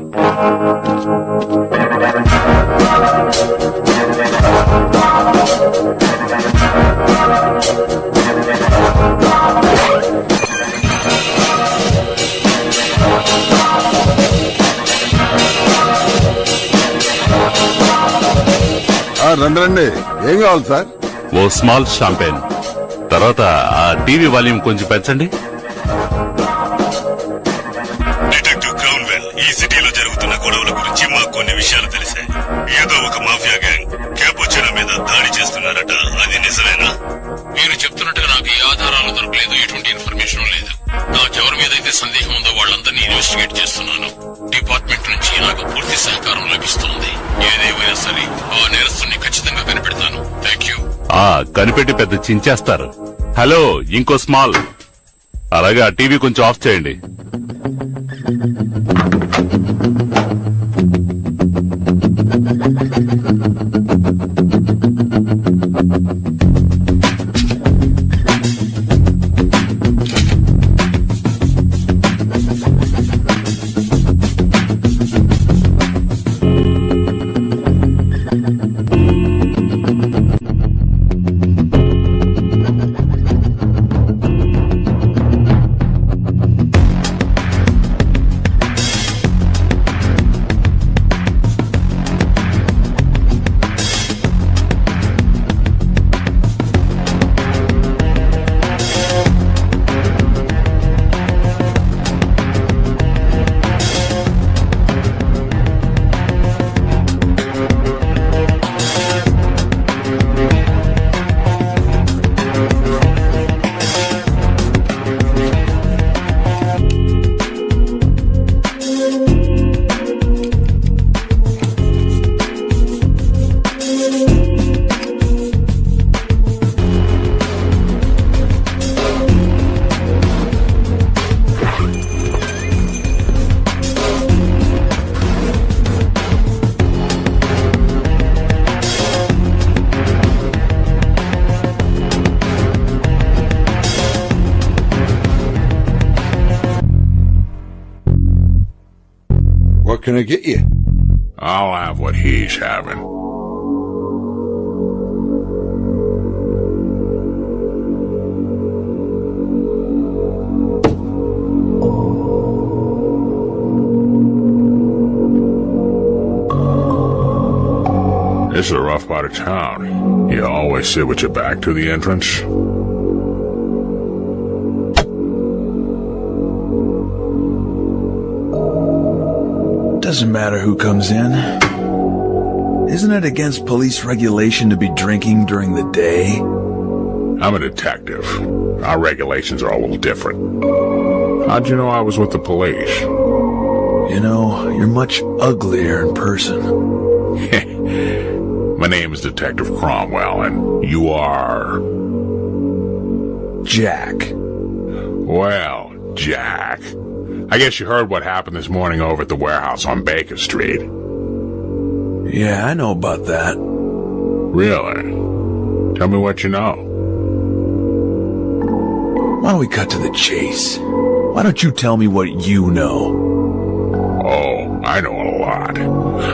రండి, ఏం కావాలి సార్? ఓ స్మాల్ షాంపెయిన్, తర్వాత ఆ టీవీ వాల్యూమ్ కొంచెం పెంచండి. డిటెక్టివ్ క్రౌన్వెల్, ఈ సిటీలో జరుగుతున్న గొడవల గురించి మాకు కొన్ని విషయాలు తెలిసాయి. ఏదో ఒక మాఫియా గ్యాంగ్ క్యాపుచినో మీద దాడి చేస్తున్నారట, అది నిజమేనా? మీరు చెప్తున్నట్టుగా నాకు ఏ ఆధారాలు దొరకలేదు, ఎటువంటి ఇన్ఫర్మేషన్ లేదు. నాకెవరి మీదైతే సందేహం ఉందో వాళ్ళందరినీ ఇన్వెస్టిగేట్ చేస్తున్నాను. డిపార్ట్మెంట్ నుంచి నాకు పూర్తి సహకారం లభిస్తోంది. ఏదేమైనా సరే ఆ నేరస్తుని ఖచ్చితంగా కనిపెడతాను. Thank you. కనిపెట్టి పెద్ద చించేస్తారు. హలో, ఇంకో స్మాల్. అలాగే ఆ టీవీ కొంచెం ఆఫ్ చేయండి. What can I get you? I'll have what he's having. This is a rough part of town. You always sit with your back to the entrance. Doesn't matter who comes in. Isn't it against police regulation to be drinking during the day? I'm a detective. Our regulations are a little different. How'd you know I was with the police? You know, you're much uglier in person. My name is Detective Cromwell, and you are... Jack. Well, Jack, I guess you heard what happened this morning over at the warehouse on Baker Street. Yeah, I know about that. Really? Tell me what you know. Why don't we cut to the chase? Why don't you tell me what you know? Oh, I know a lot.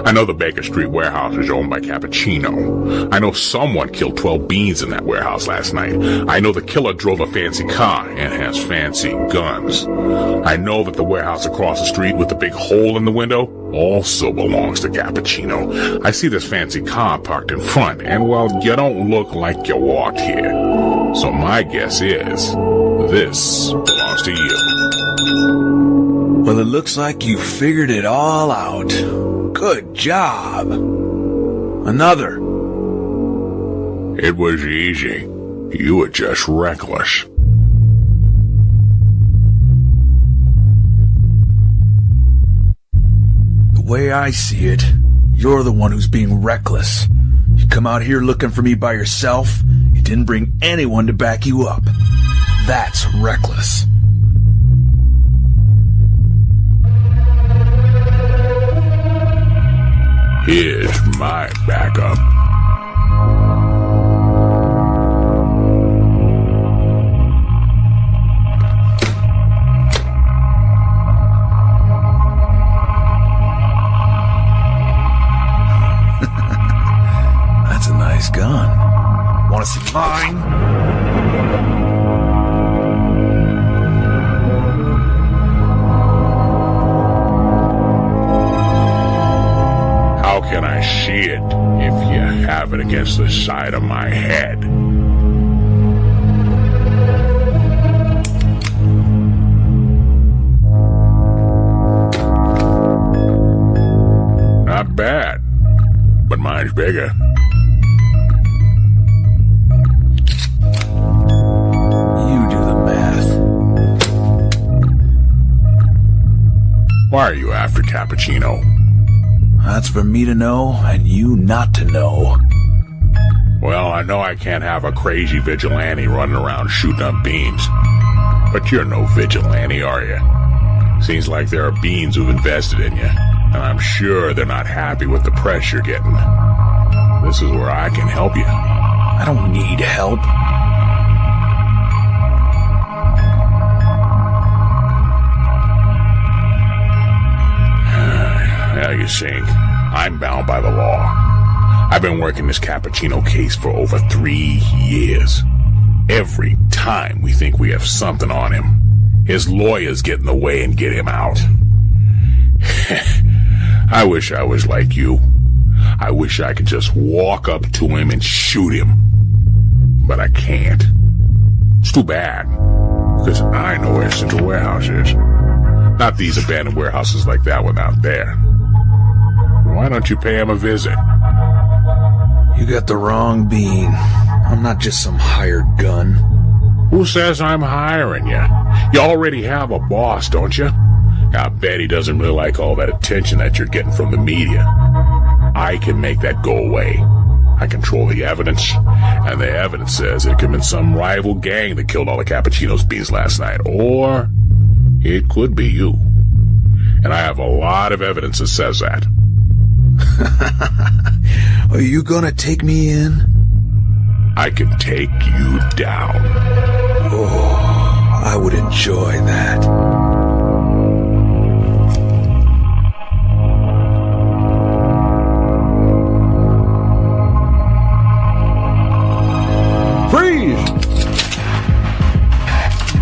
I know the Baker Street warehouse is owned by Cappuccino. I know someone killed 12 beans in that warehouse last night. I know the killer drove a fancy car and has fancy guns. I know that the warehouse across the street with the big hole in the window also belongs to Cappuccino. I see this fancy car parked in front, and well, you don't look like you walked here. So my guess is, this belongs to you. Well, it looks like you figured it all out. Good job. Another. It was easy. You were just reckless. The way I see it, you're the one who's being reckless. You come out here looking for me by yourself. You didn't bring anyone to back you up. That's reckless. Here's my backup. That's a nice gun. Want to see mine? How can I see it if you have it against the side of my head? Not bad, but mine's bigger. You do the math. Why are you after Cappuccino? That's for me to know, and you not to know. Well, I know I can't have a crazy vigilante running around shooting up beans. But you're no vigilante, are you? Seems like there are beans who've invested in you, and I'm sure they're not happy with the press you're getting. This is where I can help you. I don't need help. Now you see, I'm bound by the law. I've been working this Cappuccino case for over 3 years. Every time we think we have something on him, his lawyers get in the way and get him out. I wish I was like you. I wish I could just walk up to him and shoot him. But I can't. It's too bad, because I know where Central Warehouse is. Not these abandoned warehouses like that one out there. Why don't you pay him a visit? You got the wrong bean. I'm not just some hired gun. Who says I'm hiring you? You already have a boss, don't you? I bet he doesn't really like all that attention that you're getting from the media. I can make that go away. I control the evidence, and the evidence says it could have been some rival gang that killed all the Cappuccino's beans last night. Or it could be you. And I have a lot of evidence that says that. Are you gonna take me in? I can take you down. Oh, I would enjoy that. Freeze!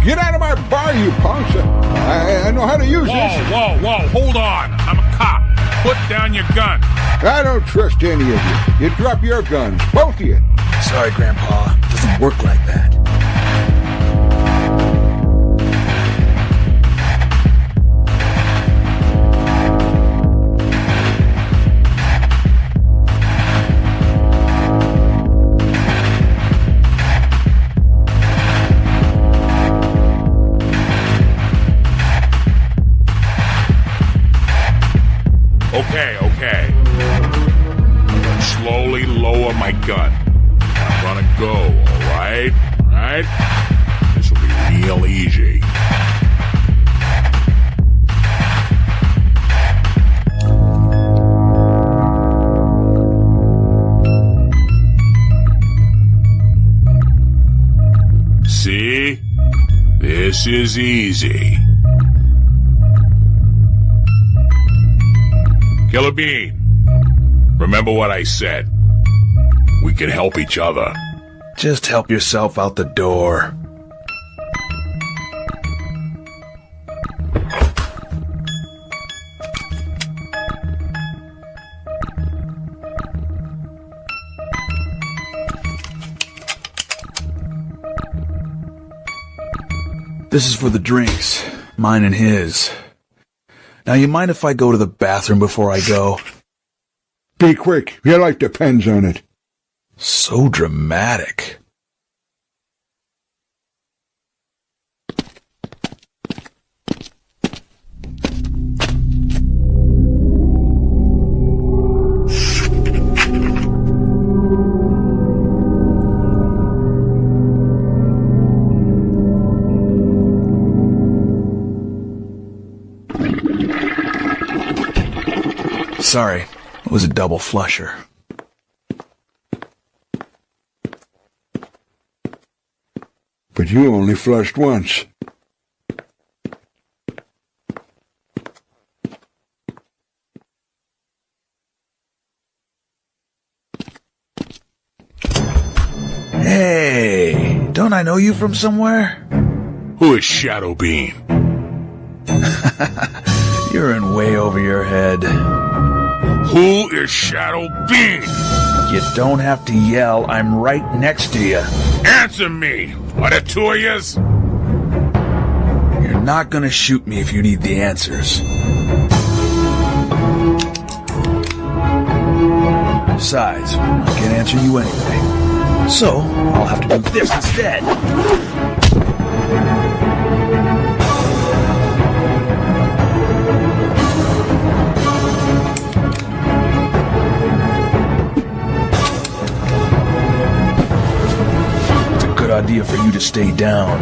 Get out of my bar, you punks! I know how to use this. Whoa, hold on. I'm a cop. Put down your gun. I don't trust any of you. You drop your guns, both of you. Sorry, Grandpa. Doesn't work like that. Okay. I'm gonna slowly lower my gun. I'm gonna go, alright? Alright? This will be real easy. See? This is easy. Killer Bean, remember what I said. We can help each other. Just help yourself out the door. This is for the drinks, mine and his. Now, you mind if I go to the bathroom before I go? Be quick. Your life depends on it. So dramatic. Sorry, it was a double flusher. But you only flushed once. Hey, don't I know you from somewhere? Who is Shadow Bean? You're in way over your head. Who is Shadow Bean? You don't have to yell. I'm right next to you. Answer me! Are there two of yous? You're not gonna shoot me if you need the answers. Besides, I can't answer you anyway. So, I'll have to do this instead. Idea for you to stay down.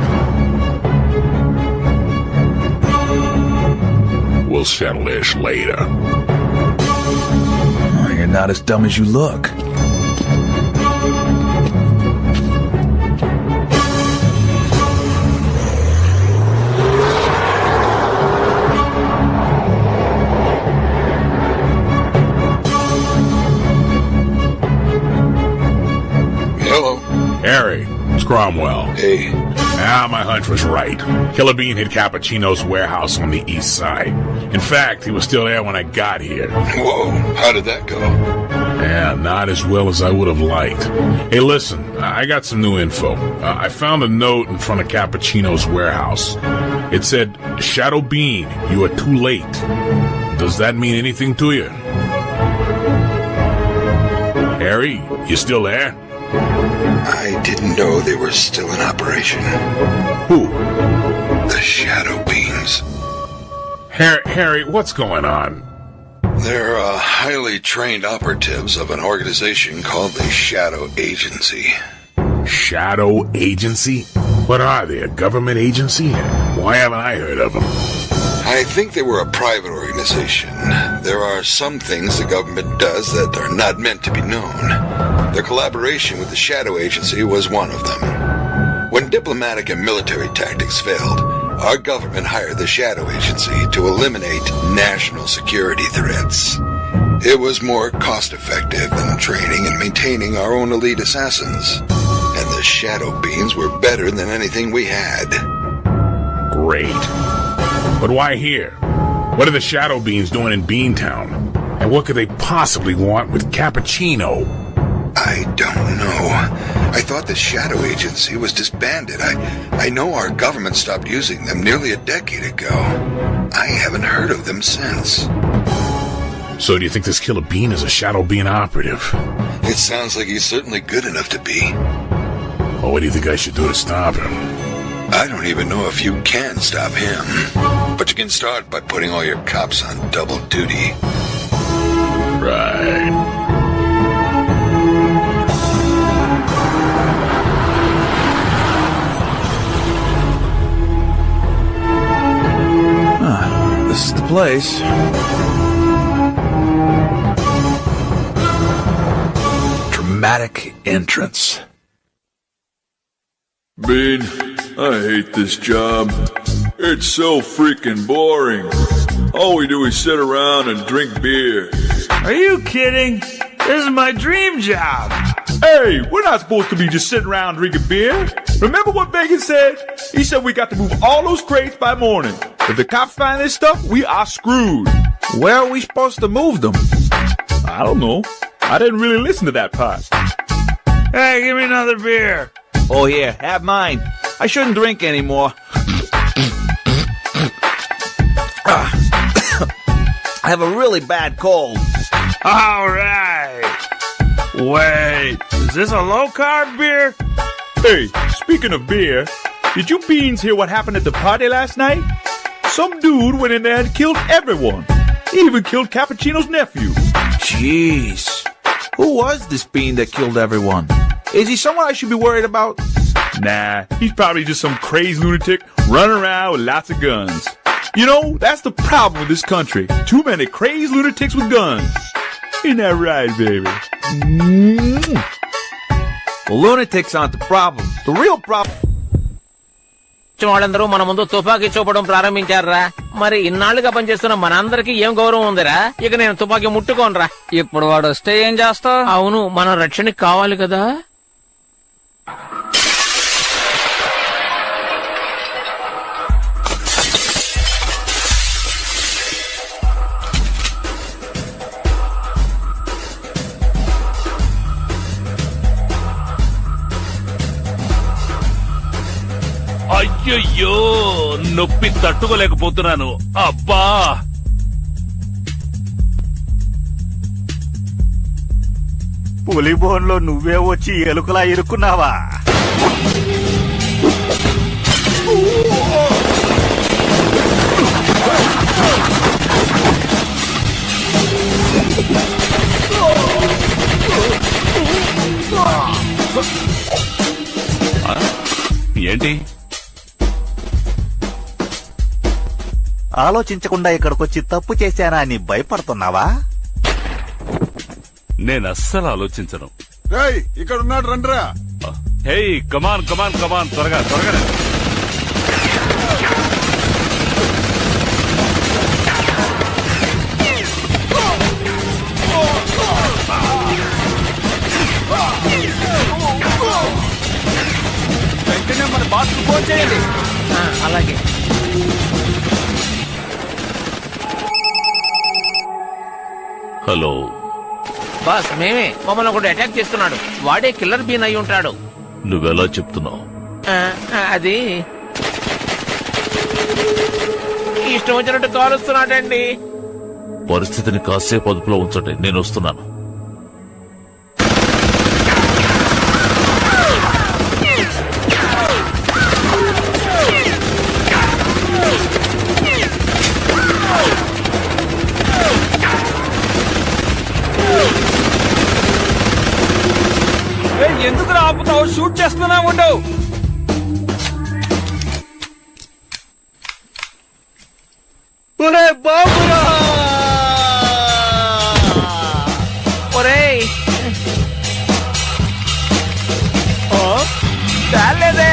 We'll settle this later. Oh, you're not as dumb as you look. Hello. Harry. It's Cromwell. Hey. My hunch was right. Killer Bean hit Cappuccino's warehouse on the east side. In fact, he was still there when I got here. Whoa, how did that go? Yeah, not as well as I would have liked. Hey, listen, I got some new info. I found a note in front of Cappuccino's warehouse. It said, Shadow Bean, you are too late. Does that mean anything to you? Harry, you still there? I didn't know they were still in operation. Who? The Shadow Beans. Harry, what's going on? They're highly trained operatives of an organization called the Shadow Agency. Shadow Agency? What are they, a government agency? Why haven't I heard of them? I think they were a private organization. There are some things the government does that are not meant to be known. Their collaboration with the Shadow Agency was one of them. When diplomatic and military tactics failed, our government hired the Shadow Agency to eliminate national security threats. It was more cost-effective than training and maintaining our own elite assassins. And the Shadow Beans were better than anything we had. Great. But why here? What are the Shadow Beans doing in Beantown? And what could they possibly want with Cappuccino? I don't know. I thought the Shadow Agency was disbanded. I know our government stopped using them nearly a decade ago. I haven't heard of them since. So do you think this Killer Bean is a Shadow Bean operative? It sounds like he's certainly good enough to be. Well, what do you think I should do to stop him? I don't even know if you can stop him. But you can start by putting all your cops on double duty. Right. This is the place. Dramatic entrance. Bean, I hate this job. It's so freaking boring. All we do is sit around and drink beer. Are you kidding? This is my dream job. Hey, we're not supposed to be just sitting around drinking beer. Remember what Vegas said? He said we got to move all those crates by morning. If the cops find this stuff, we are screwed. Where are we supposed to move them? I don't know. I didn't really listen to that part. Hey, give me another beer. Oh, here, have mine. I shouldn't drink anymore. I have a really bad cold. All right. Wait, is this a low-carb beer? Hey, speaking of beer, did you beans hear what happened at the party last night? Some dude went in there and killed everyone. He even killed Cappuccino's nephew. Jeez. Who was this bean that killed everyone? Is he someone I should be worried about? Nah, he's probably just some crazy lunatic running around with lots of guns. You know, that's the problem with this country. Too many crazy lunatics with guns. Ain't that right, baby? The lunatics aren't the problem. The real problem... వాళ్ళందరూ మన ముందు తుపాకీ చూపడం ప్రారంభించారా. మరి ఇన్నాళ్లుగా పనిచేస్తున్న మనందరికీ ఏం గౌరవం ఉందిరా? ఇక నేను తుపాకీ ముట్టుకోనరా. ఇప్పుడు వాడు వస్తే ఏం చేస్తావు? అవును, మన రక్షణకి కావాలి కదా. అయ్యయ్యో, నొప్పి తట్టుకోలేకపోతున్నాను. అబ్బా, పులి బోన్లో నువ్వే వచ్చి ఎలుకలా ఇరుక్కున్నావా? ఏంటి? ఆలోచించకుండా ఇక్కడికొచ్చి తప్పు చేశానా అని భయపడుతున్నావా? నేను అస్సలు ఆలోచించను. ఇక్కడ ఉన్నాడు, రండ్రా. హే, కమాన్ కమాన్ కమాన్, త్వరగా త్వరగా. వెంటనే మన బాస్కు ఫోన్ చేయండి. అలాగే. హలో బాస్, మేమే. మమ్మల్ని ఒకటి అటాక్ చేస్తున్నాడు. వాడే కిల్లర్ బీన్ అయి ఉంటాడు. నువ్వెలా చెప్తున్నావు? అది ఇష్టం వచ్చినట్టు కాలుస్తున్నాడండి. పరిస్థితిని కాసేపు అదుపులో ఉంచండి, నేను వస్తున్నాను. ఎందుకు ఆపుతావు? షూట్ చేస్తున్నా ఉండవు. బాబురా, ఒరేయ్, చాలేదే.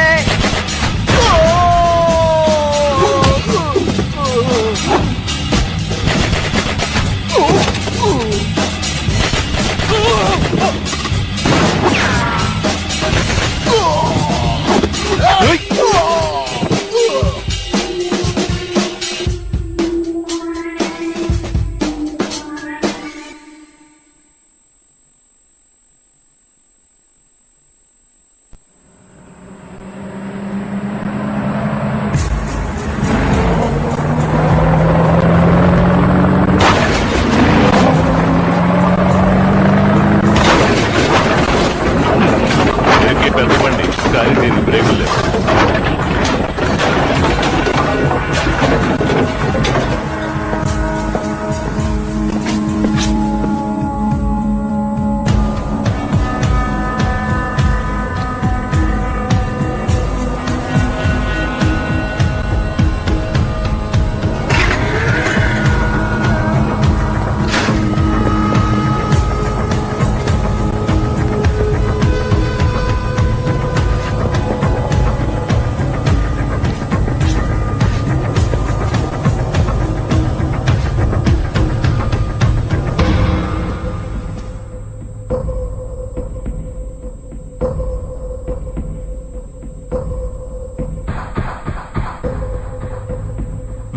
బ్రేకులు లేవు.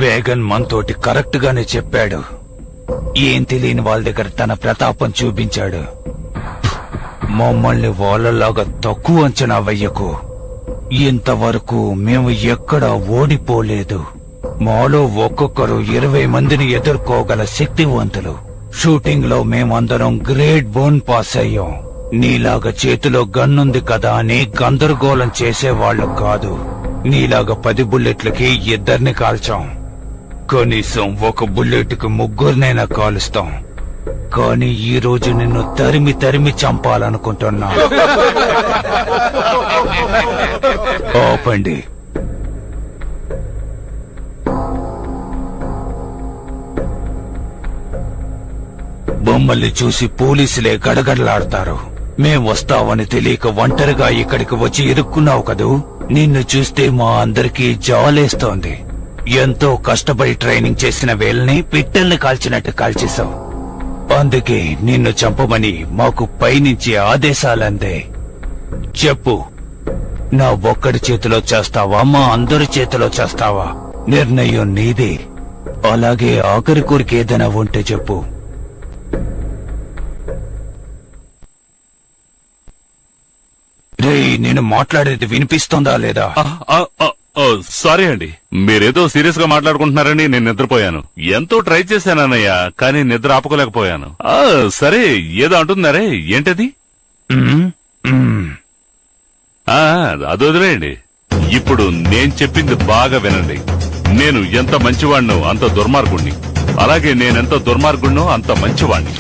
వేగన్ మనతోటి కరెక్ట్ గానే చెప్పాడు. ఏం తెలియని వాళ్ళ దగ్గర తన ప్రతాపం చూపించాడు. మమ్మల్ని వాళ్ళలాగా తక్కువ అంచనా వెయ్యకు. ఇంతవరకు మేము ఎక్కడా ఓడిపోలేదు. మాలో ఒక్కొక్కరు 20 మందిని ఎదుర్కోగల శక్తివంతులు. షూటింగ్ లో మేమందరం గ్రేడ్ 1 పాస్ అయ్యాం. నీలాగా చేతిలో గన్నుంది కదా అని గందరగోళం చేసేవాళ్లు కాదు. నీలాగా 10 బుల్లెట్లకి 2 కాల్చాం. కనీసం ఒక బుల్లెట్ కి 3 కాలుస్తాం. కానీ ఈ రోజు నిన్ను తరిమి తరిమి చంపాలనుకుంటున్నా. ఆపండి. మమ్మల్ని చూసి పోలీసులే గడగడలాడతారు. మేం వస్తామని తెలియక ఒంటరిగా ఇక్కడికి వచ్చి ఇరుక్కున్నావు కదూ. నిన్ను చూస్తే మా అందరికీ జాలేస్తోంది. ఎంతో కష్టపడి ట్రైనింగ్ చేసిన వేళ్ళని పిట్టల్ని కాల్చినట్టు కాల్చేశావు. అందుకే నిన్ను చంపమని మాకు పైనుంచి ఆదేశాలందే. చెప్పు, నా ఒక్కడి చేతిలో చేస్తావా, మా అందరి చేతిలో చేస్తావా? నిర్ణయం నీదే. అలాగే ఆఖరి కోరిక ఏదైనా ఉంటే చెప్పు. రేయ్, నేను మాట్లాడేది వినిపిస్తుందా లేదా? సారీ అండి, మీరేదో సీరియస్ గా మాట్లాడుకుంటున్నారని నేను నిద్రపోయాను. ఎంతో ట్రై చేశానన్నయ్య, కానీ నిద్ర ఆపుకోలేకపోయాను. సరే, ఏదో అంటున్నారే, ఏంటది? అది వదిలేయండి. ఇప్పుడు నేను చెప్పింది బాగా వినండి. నేను ఎంత మంచివాణ్ణో అంత దుర్మార్గుణ్ణి. అలాగే నేనెంత దుర్మార్గుణ్ణో అంత మంచివాణ్ణి.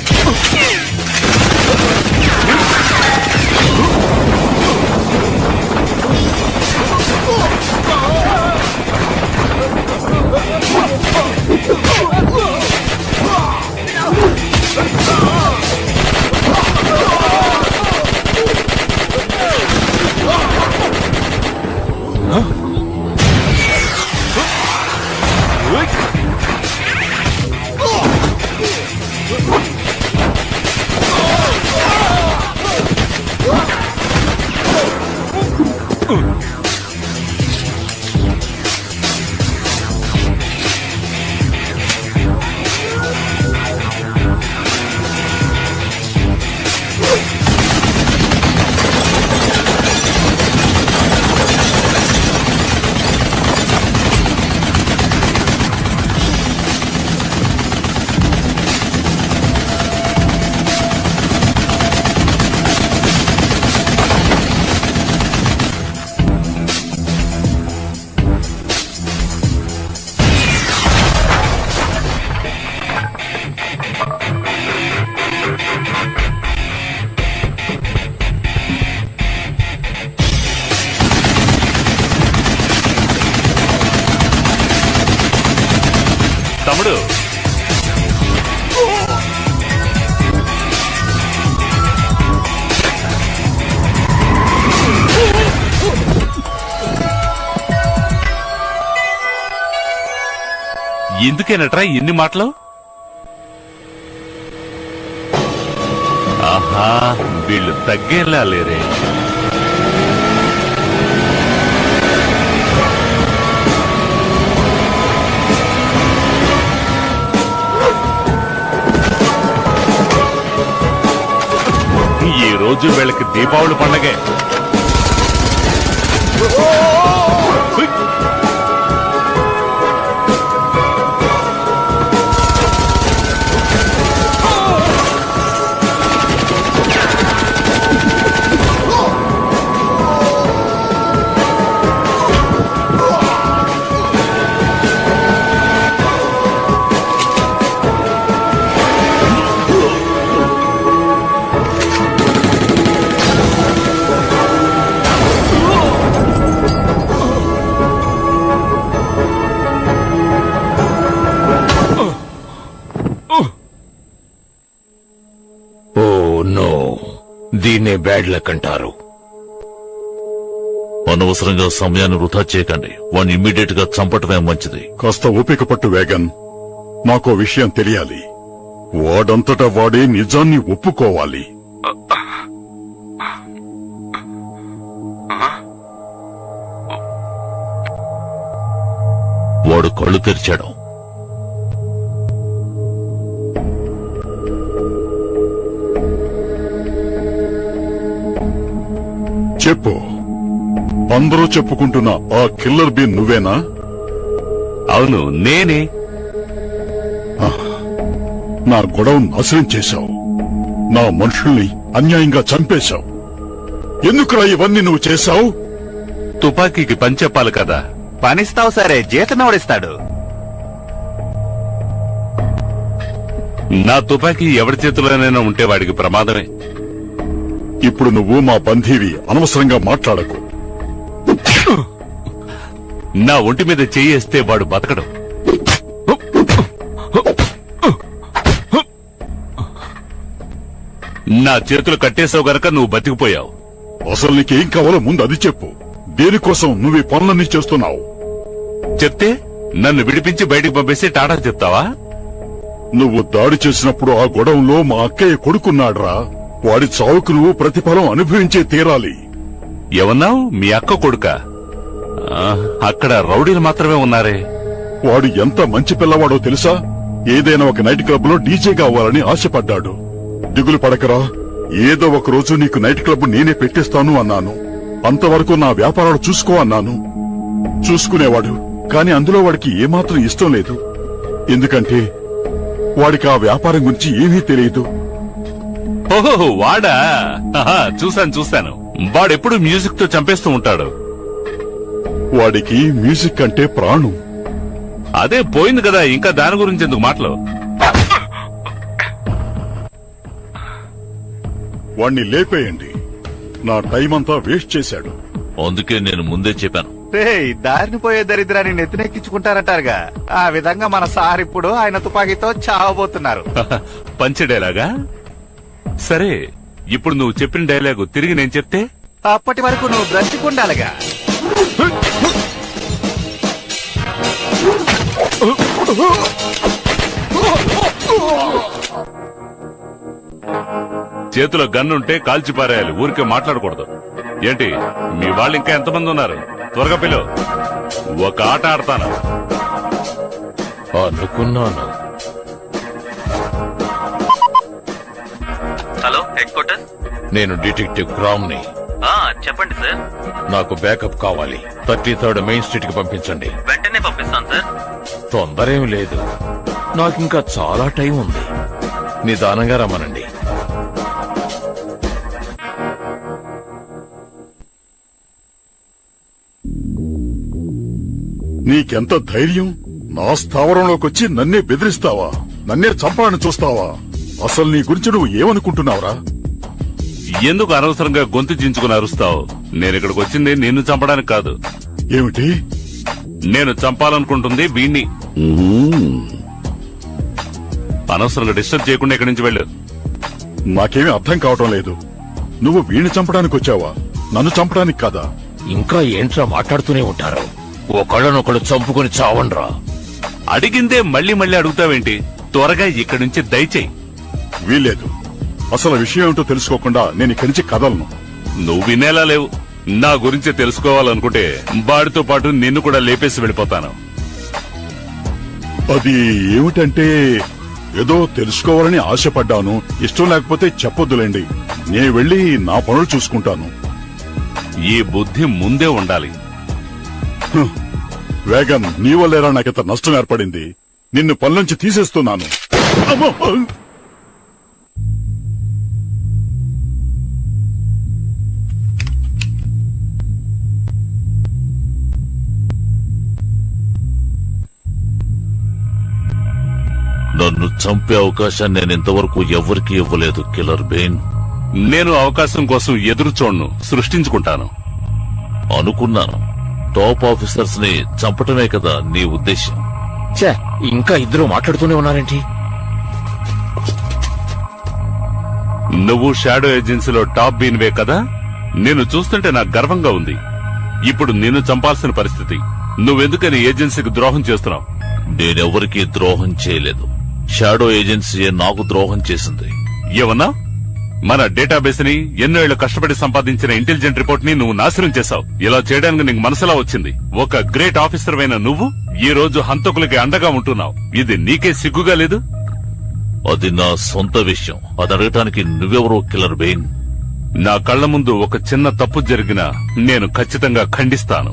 తమ్ముడు, ఎందుకేనట్రా ఇన్ని మాటలు? ఆహా, వీళ్ళు తగ్గేలా లేరే. ఈ రోజు వీళ్ళకి దీపావళి పండగే. దీన్నే బ్యాడ్ లక్ అంటారు. అనవసరంగా సమయాన్ని వృధా చేయకండి. వాడిని ఇమ్మీడియట్ గా చంపటమే మంచిది. కాస్త ఓపిక పట్టు వేగన్. నాకో విషయం తెలియాలి. వాడంతటా వాడే నిజాన్ని ఒప్పుకోవాలి. వాడు కళ్ళు తెరిచాడు. చెప్పు. అందరూ చెప్పుకుంటున్న ఆ కిల్లర్ బీ నువ్వేనా? అవును, నేనే. నా గొడవ నాశనం చేశావు. నా మనుషుల్ని అన్యాయంగా చంపేశావు. ఎందుకురా ఇవన్నీ నువ్వు చేశావు? తుపాకీకి పని చెప్పాలి కదా. పనిస్తావు సరే, జీతం ఎవడిస్తాడు? నా తుపాకీ ఎవరి చేతిలోనైనా ఉంటే వాడికి ప్రమాదమే. ఇప్పుడు నువ్వు మా బంధీవి. అనవసరంగా మాట్లాడకు. నా ఒంటి మీద చెయ్యేస్తే వాడు బతకడు. నా చేతులు కట్టేసావు గనక నువ్వు బతికిపోయావు. అసలు నీకేం కావాలో ముందు అది చెప్పు. దేనికోసం నువ్వు ఈ పనులన్నీ చేస్తున్నావు? చెప్తే నన్ను విడిపించి బయటికి పంపేసి టాటా చెప్తావా? నువ్వు దాడి చేసినప్పుడు ఆ గొడవంలో మా అక్కయ్య కొడుకున్నాడ్రా. వాడి చావుకు నువ్వు ప్రతిఫలం అనుభవించే తీరాలి. ఏమన్నావు? మీ అక్క కొడుక? అక్కడ రౌడీలు మాత్రమే ఉన్నారే. వాడు ఎంత మంచి పిల్లవాడో తెలుసా? ఏదైనా ఒక నైట్ క్లబ్ లో డీజేగా అవ్వాలని ఆశపడ్డాడు. దిగులు పడకరా, ఏదో ఒక రోజు నీకు నైట్ క్లబ్ నేనే పెట్టిస్తాను అన్నాను. అంతవరకు నా వ్యాపారాలు చూసుకో అన్నాను. చూసుకునేవాడు, కాని అందులో వాడికి ఏమాత్రం ఇష్టం లేదు. ఎందుకంటే వాడికి ఆ వ్యాపారం గురించి ఏమీ తెలియదు. ఓహో, వాడా? చూశాను. వాడెప్పుడు మ్యూజిక్ తో చంపేస్తూ ఉంటాడు. వాడికి మ్యూజిక్ అంటే ప్రాణం. అదే పోయింది కదా, ఇంకా దాని గురించి ఎందుకు మాటలు? వాణ్ణి లేపేయండి. నా టైం అంతా వేస్ట్ చేశాడు. అందుకే నేను ముందే చెప్పాను. దారిని పోయే దరిద్రాన్ని నెత్తినెక్కించుకుంటారంటారుగా, ఆ విధంగా మన సార్ ఇప్పుడు ఆయన తుపాకీతో చావబోతున్నారు. పంచ్ డైలాగా? సరే, ఇప్పుడు నువ్వు చెప్పిన డైలాగు తిరిగి నేను చెప్తే? అప్పటి వరకు నువ్వు బ్రతికుండాలిగా. చేతిలో గన్నుంటే కాల్చి పారేయాలి, ఊరికే మాట్లాడకూడదు. ఏంటి, మీ వాళ్ళు ఇంకా ఎంతమంది ఉన్నారు? త్వరగా పిలు, ఒక ఆట ఆడతాను. అనుకున్నాను. Hello, head quarter. నేను డిటెక్టివ్ క్రామ్ని. చెప్పండి సార్. నాకు బ్యాకప్ కావాలి. 33rd మెయిన్ స్ట్రీట్ కి పంపించండి. వెంటనే పంపిస్తాను సార్. తొందరేం లేదు, నాకింకా చాలా టైం ఉంది. నిదానంగా రమ్మనండి. నీకెంత ధైర్యం? నా స్థావరంలోకొచ్చి నన్నే బెదిరిస్తావా? నన్నే చంపాలని చూస్తావా? అసలు నీ గురించి నువ్వు ఏమనుకుంటున్నావురా? ఎందుకు అనవసరంగా గొంతు చించుకుని అరుస్తావు? నేను ఇక్కడికి వచ్చింది నిన్ను చంపడానికి కాదు. ఏమిటి? నేను చంపాలనుకుంటుంది వీణ్ణి. అనవసరంగా డిస్టర్బ్ చేయకుండా ఇక్కడి నుంచి వెళ్ళు. నాకేమీ అర్థం కావటం లేదు. నువ్వు వీణ్ణి చంపడానికి వచ్చావా? నన్ను చంపడానికి కాదా? ఇంకా ఏంట్రా మాట్లాడుతూనే ఉంటారు? ఒకళ్ళనొకళ్ళు చంపుకుని చావండ్రా. అడిగిందే మళ్ళీ మళ్ళీ అడుగుతావేంటి? త్వరగా ఇక్కడి నుంచి దయచేయి. వీల్లేదు. అసలు విషయం ఏమిటో తెలుసుకోకుండా నేను ఇక్కడి నుంచి కదలను. నువ్వు వినేలా లేవు. నా గురించి తెలుసుకోవాలనుకుంటే వాడితో పాటు నిన్ను కూడా లేపేసి వెళ్ళిపోతాను. అది ఏమిటంటే, ఏదో తెలుసుకోవాలని ఆశపడ్డాను. ఇష్టం లేకపోతే చెప్పొద్దులేండి. నేను వెళ్లి నా పనులు చూసుకుంటాను. ఈ బుద్ధి ముందే ఉండాలి. వేగన్, నీ వల్లేరా నాకింత నష్టం ఏర్పడింది. నిన్ను పనులోంచి తీసేస్తున్నాను. నన్ను చంపే అవకాశాన్ని నేను ఇంతవరకు ఎవరికీ ఇవ్వలేదు కిల్లర్ బెయిన్. నేను అవకాశం కోసం ఎదురు చూడను, సృష్టించుకుంటాను. అనుకున్నాను, టాప్ ఆఫీసర్స్ ని చంపటమే కదా నీ ఉద్దేశం. ఇంకా ఇద్దరు మాట్లాడుతూనే ఉన్నారేంటి? నువ్వు షాడో ఏజెన్సీలో టాప్ బీన్వే కదా? నేను చూస్తుంటే నాకు గర్వంగా ఉంది. ఇప్పుడు నిన్ను చంపాల్సిన పరిస్థితి. నువ్వెందుకని ఏజెన్సీకి ద్రోహం చేస్తున్నావు? నేనెవరికీ ద్రోహం చేయలేదు. షాడో ఏజెన్సీయే నాకు ద్రోహం చేసింది. ఏమన్నా? మన డేటాబేస్ ని ఎన్నో ఏళ్లు కష్టపడి సంపాదించిన ఇంటెలిజెంట్ రిపోర్ట్ ని నువ్వు నాశనం చేశావు. ఇలా చేయడానికి నీకు మనసులా వచ్చింది. ఒక గ్రేట్ ఆఫీసర్ అయిన నువ్వు ఈ రోజు హంతకులకి అండగా ఉంటున్నావు. ఇది నీకే సిగ్గుగా లేదు? అది నా సొంత విషయం. అది అడగటానికి నువ్వెవరో కిల్లర్ బెయిన్? నా కళ్ల ముందు ఒక చిన్న తప్పు జరిగినా నేను ఖచ్చితంగా ఖండిస్తాను.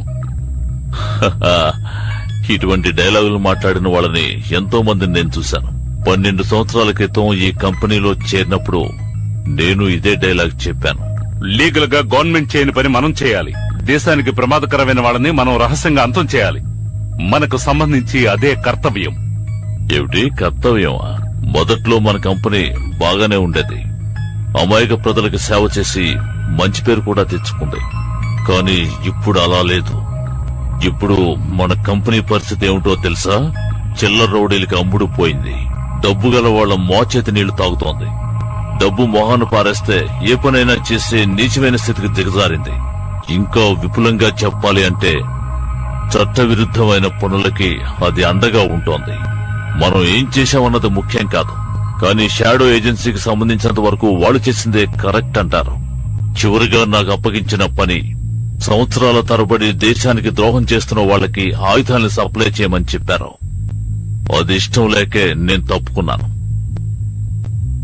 ఇటువంటి డైలాగులు మాట్లాడిన వాళ్ళని ఎంతో మందిని నేను చూశాను. 12 సంవత్సరాల క్రితం ఈ కంపెనీలో చేరినప్పుడు నేను ఇదే డైలాగ్ చెప్పాను. లీగల్ గా గవర్నమెంట్ చేయని పని మనం చేయాలి. దేశానికి ప్రమాదకరమైన వాళ్ళని మనం రహస్యంగా అంతం చేయాలి. మనకు సంబంధించి అదే కర్తవ్యం. ఏమిటి కర్తవ్యమా? మొదట్లో మన కంపెనీ బాగానే ఉండేది. అమాయక ప్రజలకు సేవ చేసి మంచి పేరు కూడా తెచ్చుకుంది. కానీ ఇప్పుడు అలా లేదు. ఇప్పుడు మన కంపెనీ పరిస్థితి ఏమిటో తెలుసా? చిల్లర రౌడీలకి అమ్ముడు పోయింది. డబ్బు గల వాళ్ల మోచేతి నీళ్లు తాగుతోంది. డబ్బు మొహాన్ని పారేస్తే ఏ పనైనా చేసే నీచమైన స్థితికి దిగజారింది. ఇంకా విపులంగా చెప్పాలి అంటే చట్టవిరుద్ధమైన పనులకి అది అండగా ఉంటోంది. మనం ఏం చేశామన్నది ముఖ్యం కాదు. కానీ షాడో ఏజెన్సీకి సంబంధించినంత వరకు వాళ్ళు చేసిందే కరెక్ట్ అంటారు. చివరిగా నాకు అప్పగించిన పని సంవత్సరాల తరబడి దేశానికి ద్రోహం చేస్తున్న వాళ్ళకి ఆయుధాలను సప్లై చేయమని చెప్పారు. అది ఇష్టం లేకే నేను తప్పుకున్నాను.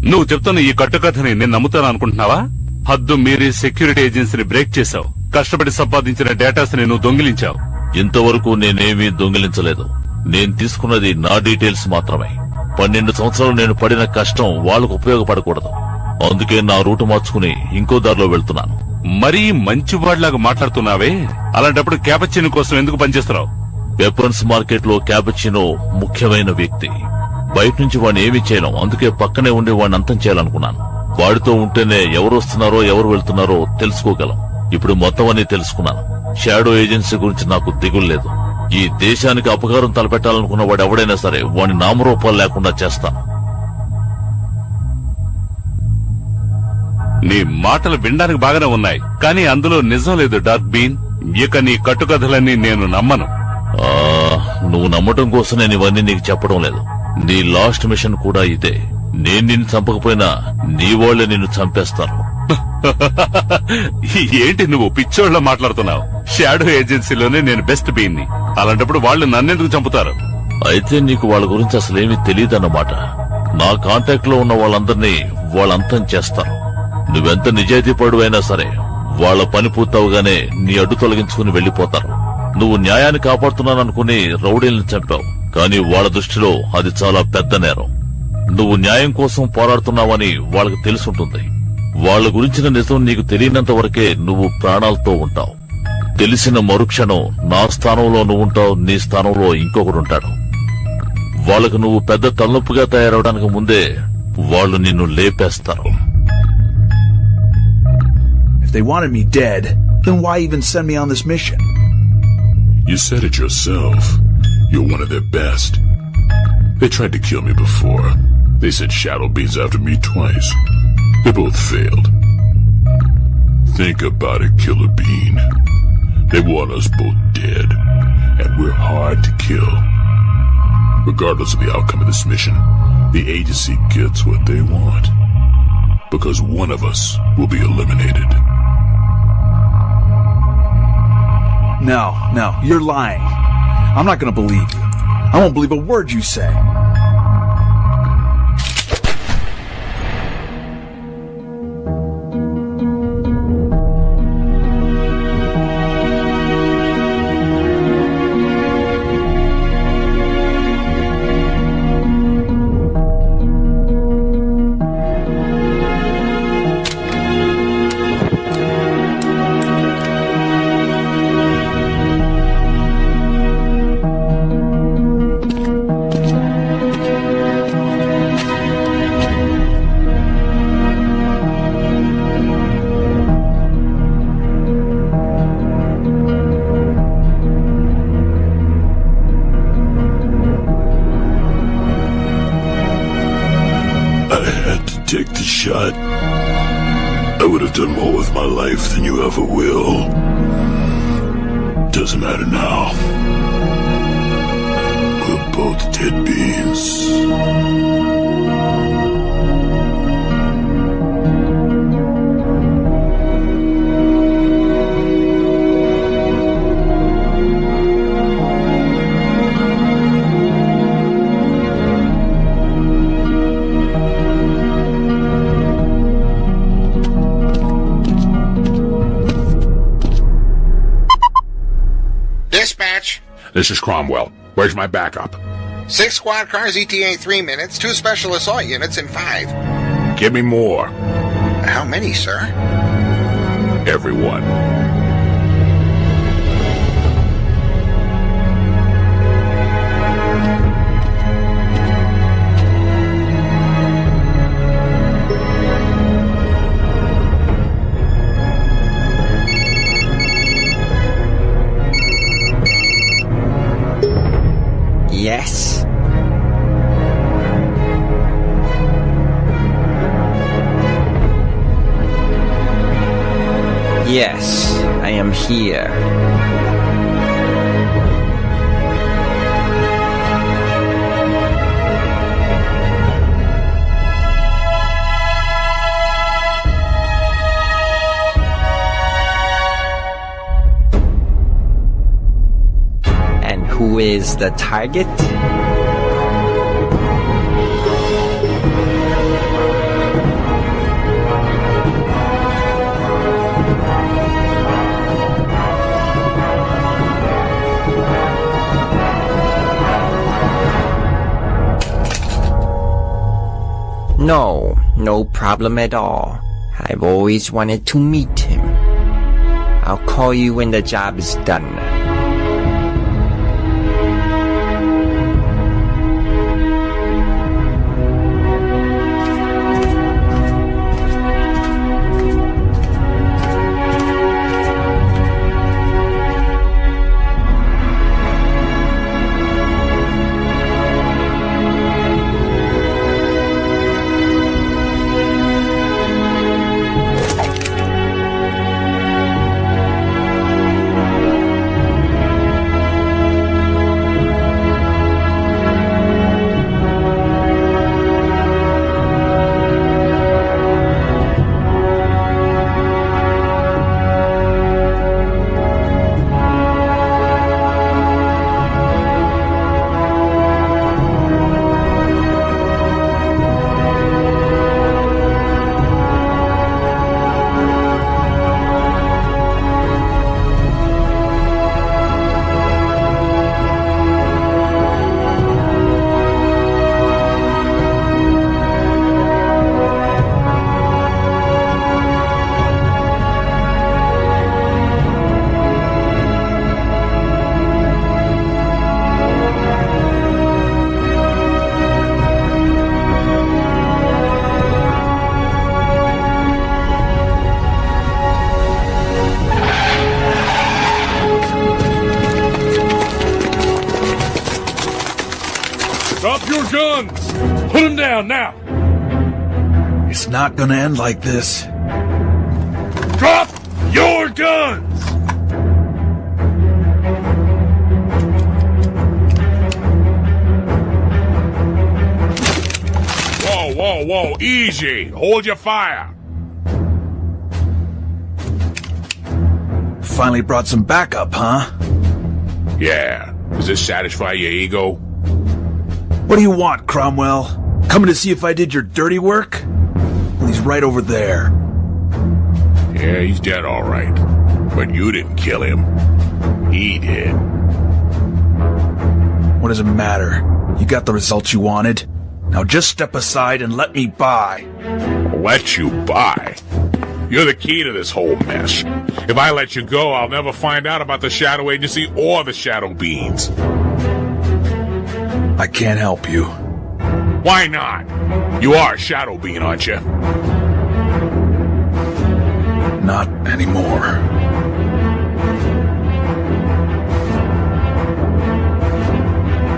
నువ్వు చెప్తున్న ఈ కట్టుకథని నేను నమ్ముతాను అనుకుంటున్నావా? హద్దు మీరి సెక్యూరిటీ ఏజెన్సీని బ్రేక్ చేశావు. కష్టపడి సంపాదించిన డేటాస్ ని నువ్వు దొంగిలించావు. ఇంతవరకు నేనేమీ దొంగిలించలేదు. నేను తీసుకున్నది నా డీటెయిల్స్ మాత్రమే. 12 సంవత్సరాలు నేను పడిన కష్టం వాళ్లకు ఉపయోగపడకూడదు. అందుకే నా రూటు మార్చుకుని ఇంకో దారిలో వెళ్తున్నాను. మరీ మంచివాడిలాగా మాట్లాడుతున్నావే. అలాంటప్పుడు క్యాపచినో కోసం ఎందుకు పనిచేస్తున్నావు? వెపన్స్ మార్కెట్ లో క్యాపచినో ముఖ్యమైన వ్యక్తి. బయట నుంచి వాడిని ఏమీ చేయలేం. అందుకే పక్కనే ఉండి వాడిని అంతం చేయాలనుకున్నాను. వాడితో ఉంటేనే ఎవరు వస్తున్నారో ఎవరు వెళ్తున్నారో తెలుసుకోగలం. ఇప్పుడు మొత్తం అన్ని తెలుసుకున్నాను. షాడో ఏజెన్సీ గురించి నాకు దిగులు లేదు. ఈ దేశానికి అపకారం తలపెట్టాలనుకున్న వాడు ఎవడైనా సరే వాడిని నామరూపాలు లేకుండా చేస్తాను. నీ మాటలు వినడానికి బాగానే ఉన్నాయి, కానీ అందులో నిజం లేదు డార్క్ బీన్. ఇక నీ కట్టుకథలన్నీ నేను నమ్మను. నువ్వు నమ్మటం కోసం నేను ఇవన్నీ నీకు చెప్పడం లేదు. నీ లాస్ట్ మిషన్ కూడా ఇదే. నేను నిన్ను చంపకపోయినా నీ వాళ్లే నిన్ను చంపేస్తారు. ఏంటి నువ్వు పిచ్చోళ్ళ మాట్లాడుతున్నావు? షాడో ఏజెన్సీలోనే నేను బెస్ట్ బీన్ని. అలాంటప్పుడు వాళ్ళు నన్నెందుకు చంపుతారు? అయితే నీకు వాళ్ళ గురించి అసలేమీ తెలియదన్నమాట. నా కాంటాక్ట్ లో ఉన్న వాళ్ళందరినీ వాళ్ళంతం చేస్తారు. నువ్వెంత నిజాయితీపరుడు అయినా సరే వాళ్ల పని పూర్తవగానే నీ అడ్డు తొలగించుకుని వెళ్లిపోతారు. నువ్వు న్యాయాన్ని కాపాడుతున్నాననుకుని రౌడీలను చంపావు, కానీ వాళ్ల దృష్టిలో అది చాలా పెద్ద నేరం. నువ్వు న్యాయం కోసం పోరాడుతున్నావని వాళ్లకు తెలుసుంటుంది. వాళ్ల గురించిన నిజం నీకు తెలియనంత వరకే నువ్వు ప్రాణాలతో ఉంటావు. తెలిసిన మరుక్షణం నా స్థానంలో నువ్వుంటావు, నీ స్థానంలో ఇంకొకడుంటాడు. వాళ్లకు నువ్వు పెద్ద తలనొప్పిగా తయారవడానికి ముందే వాళ్లు నిన్ను లేపేస్తారు. If they wanted me dead, then why even send me on this mission? You said it yourself. You're one of their best. They tried to kill me before. They said Shadow Bean's after me twice. They both failed. Think about it, Killer Bean. They want us both dead, and we're hard to kill. Regardless of the outcome of this mission, the agency gets what they want. Because one of us will be eliminated. No, you're lying. I'm not gonna believe you. I won't believe a word you say. Take the shot. would have done more with my life than you ever will. Doesn't matter now. We're both dead beans. Dispatch. This is Cromwell. Where's my backup? 6 squad cars, ETA 3 minutes, 2 special assault units, and 5. Give me more. How many, sir? Everyone. Yes. Yes, I am here. And who is the target? No problem at all. I've always wanted to meet him. I'll call you when the job is done. Drop your guns! Put them down now! It's not gonna end like this. Drop your guns! Whoa, easy. Hold your fire. Finally brought some backup, huh? Yeah. Does this satisfy your ego? What do you want, Cromwell? Coming to see if I did your dirty work? Well, he's right over there. Yeah, he's dead all right. But you didn't kill him. He did. What does it matter? You got the results you wanted. Now just step aside and let me by. Let you by? You're the key to this whole mess. If I let you go, I'll never find out about the Shadow Agency or the Shadow Beans. I can't help you. Why not? You are a Shadow Bean, aren't you? Not anymore.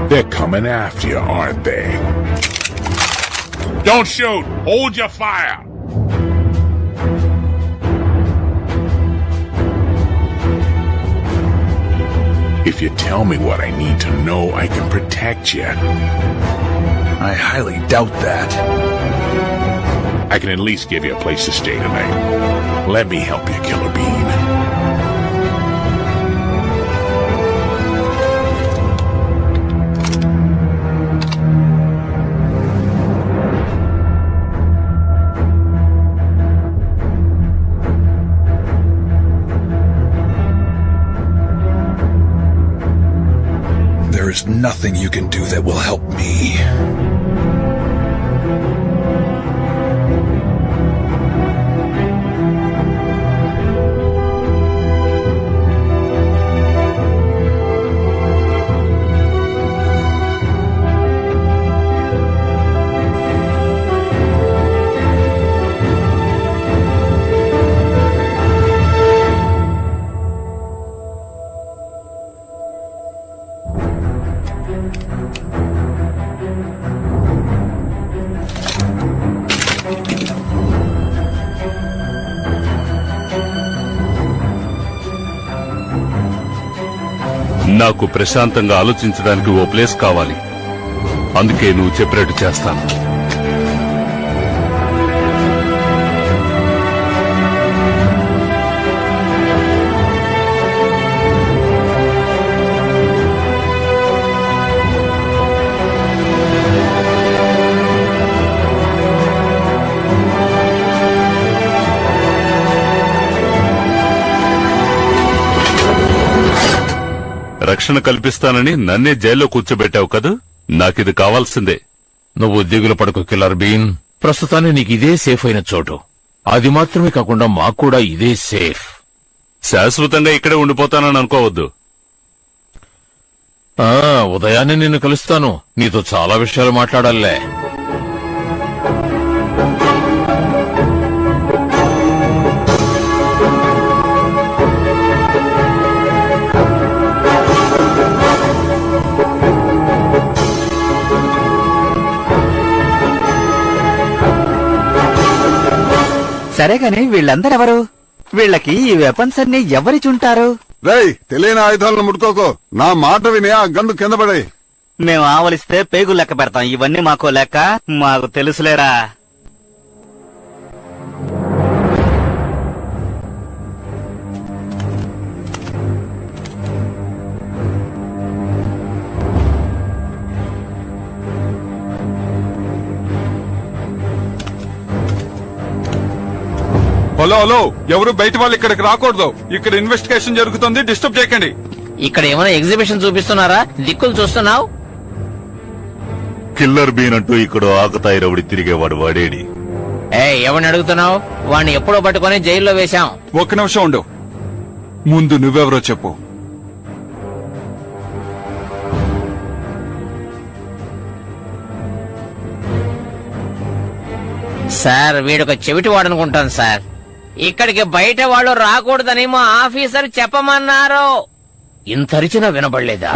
They're coming after you, aren't they? Don't shoot! Hold your fire! If you tell me what I need to know, I can protect you. I highly doubt that. I can at least give you a place to stay tonight. Let me help you, Killer Bean. There is nothing you can do that will help me. నాకు ప్రశాంతంగా ఆలోచించడానికి ఓ place కావాలి. అందుకే నువ్వు చెప్పినట్టు చేస్తాను. రక్షణ కల్పిస్తానని నన్నే జైల్లో కూర్చోబెట్టావు కదా, నాకిది కావాల్సిందే. నువ్వు దిగులు పడకు కిల్లర్ బీన్. ప్రస్తుతానికి నీకు ఇదే సేఫ్ అయిన చోటు. అది మాత్రమే కాకుండా మాకు కూడా ఇదే సేఫ్. శాశ్వతంగా ఇక్కడే ఉండిపోతానని అనుకోవద్దు. ఉదయాన్నే నిన్ను కలుస్తాను. నీతో చాలా విషయాలు మాట్లాడాలే. సరే గాని వీళ్ళందరెవరు? వీళ్ళకి ఈ వెపన్స్ అన్ని ఎవరిచుంటారు? రేయ్, తెలియని ఆయుధాలను ముట్టుకోకో. నా మాట విని ఆ గన్ను కింద పడే. మేము ఆవలిస్తే పేగు లెక్క పెడతాం. ఇవన్నీ మాకో లెక్క? మాకు తెలుసులేరా. హలో హలో, ఎవరు బయట వాళ్ళు ఇక్కడికి రాకూడదు. ఇక్కడ ఇన్వెస్టిగేషన్ జరుగుతుంది, డిస్టర్బ్ చేయకండి. ఇక్కడ ఏమైనా ఎగ్జిబిషన్ చూపిస్తున్నారా? దిక్కులు చూస్తున్నావు? కిల్లర్ బీన్ అంటూ ఇక్కడ ఆకతాయి రౌడి తిరిగేవాడు వాడేడి? ఎవరిని అడుగుతున్నావు? వాడిని ఎప్పుడో పట్టుకొని జైల్లో వేశాం. ఒక్క నిమిషం ఉండు. ముందు నువ్వెవరో చెప్పు. సార్, వీడొక చెవిటి వాడనుకుంటాను సార్. ఇక్కడికి బయట వాళ్ళు రాకూడదని మా ఆఫీసర్ చెప్పమన్నారు. ఇంతరిచినా వినబడలేదా?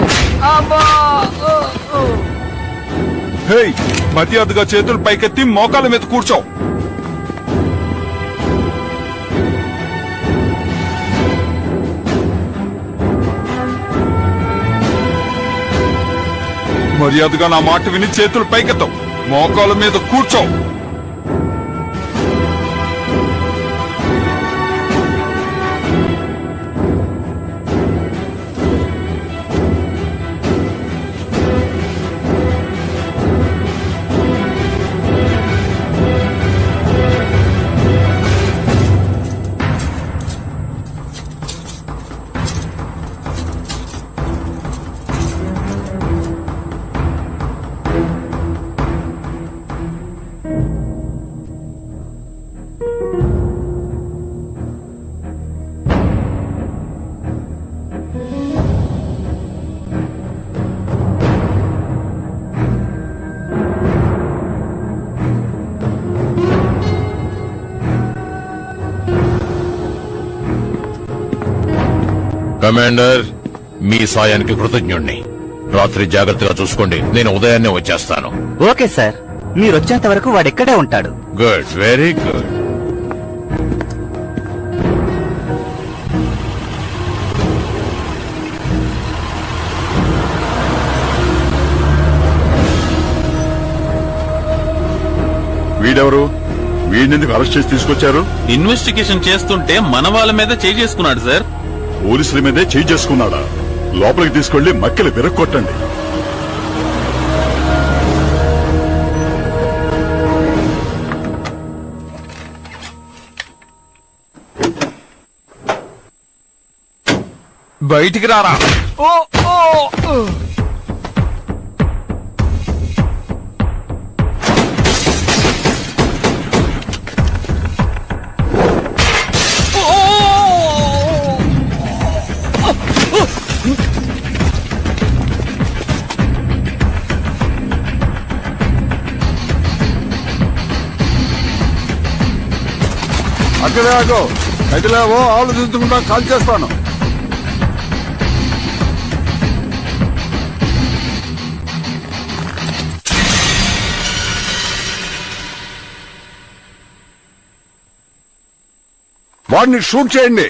హేయ్, మర్యాదగా చేతులు పైకెత్తి మోకాల మీద కూర్చో. మర్యాదగా నా మాట విని చేతులు పైకెత్తావు. మోకాల మీద కూర్చో. కమాండర్, మీ సాయానికి కృతజ్ఞుణ్ణి. రాత్రి జాగ్రత్తగా చూసుకోండి. నేను ఉదయాన్నే వచ్చేస్తాను. ఓకే సార్, మీరొచ్చేంత వరకు వాడిక్కడే ఉంటాడు. Good, very good. వీడెవరు? వీడినెందుకు అరెస్ట్ చేసి తీసుకొచ్చారు? ఇన్వెస్టిగేషన్ చేస్తుంటే మన వాళ్ళ మీద చేయి చేసుకున్నాడు సార్. పోలీసుల మీదే చేయి చేసుకున్నాడా? లోపలికి తీసుకెళ్లి మక్కెలు విరక్కొట్టండి. బయటికి రారా. అక్కడే ఆగో, కదిలేవో ఆలోచించకుండా కాల్ చేస్తాను. వాడిని షూట్ చేయండి.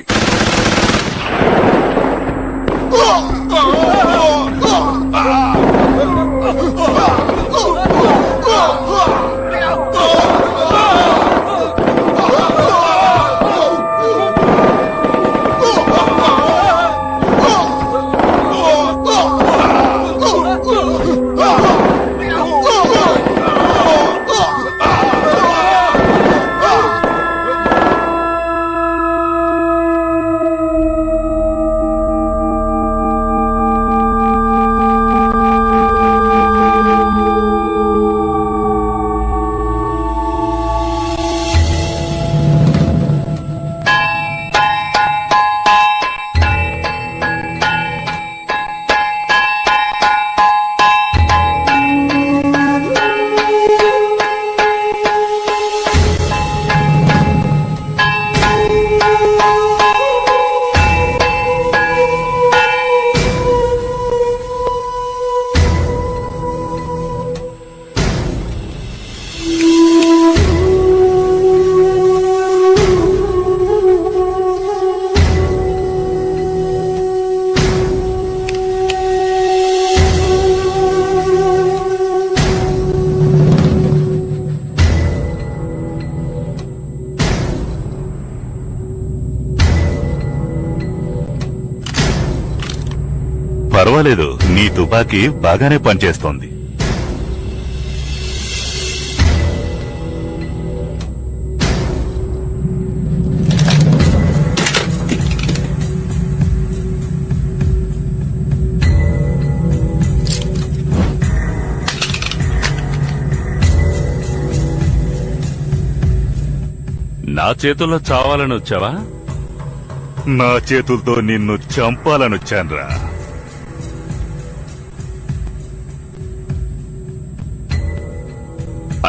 పర్వాలేదు, నీ తుపాకీ బాగానే పనిచేస్తోంది. నా చేతుల్లో చావాలని వచ్చావా? నా చేతులతో నిన్ను చంపాలనొచ్చాన్రా.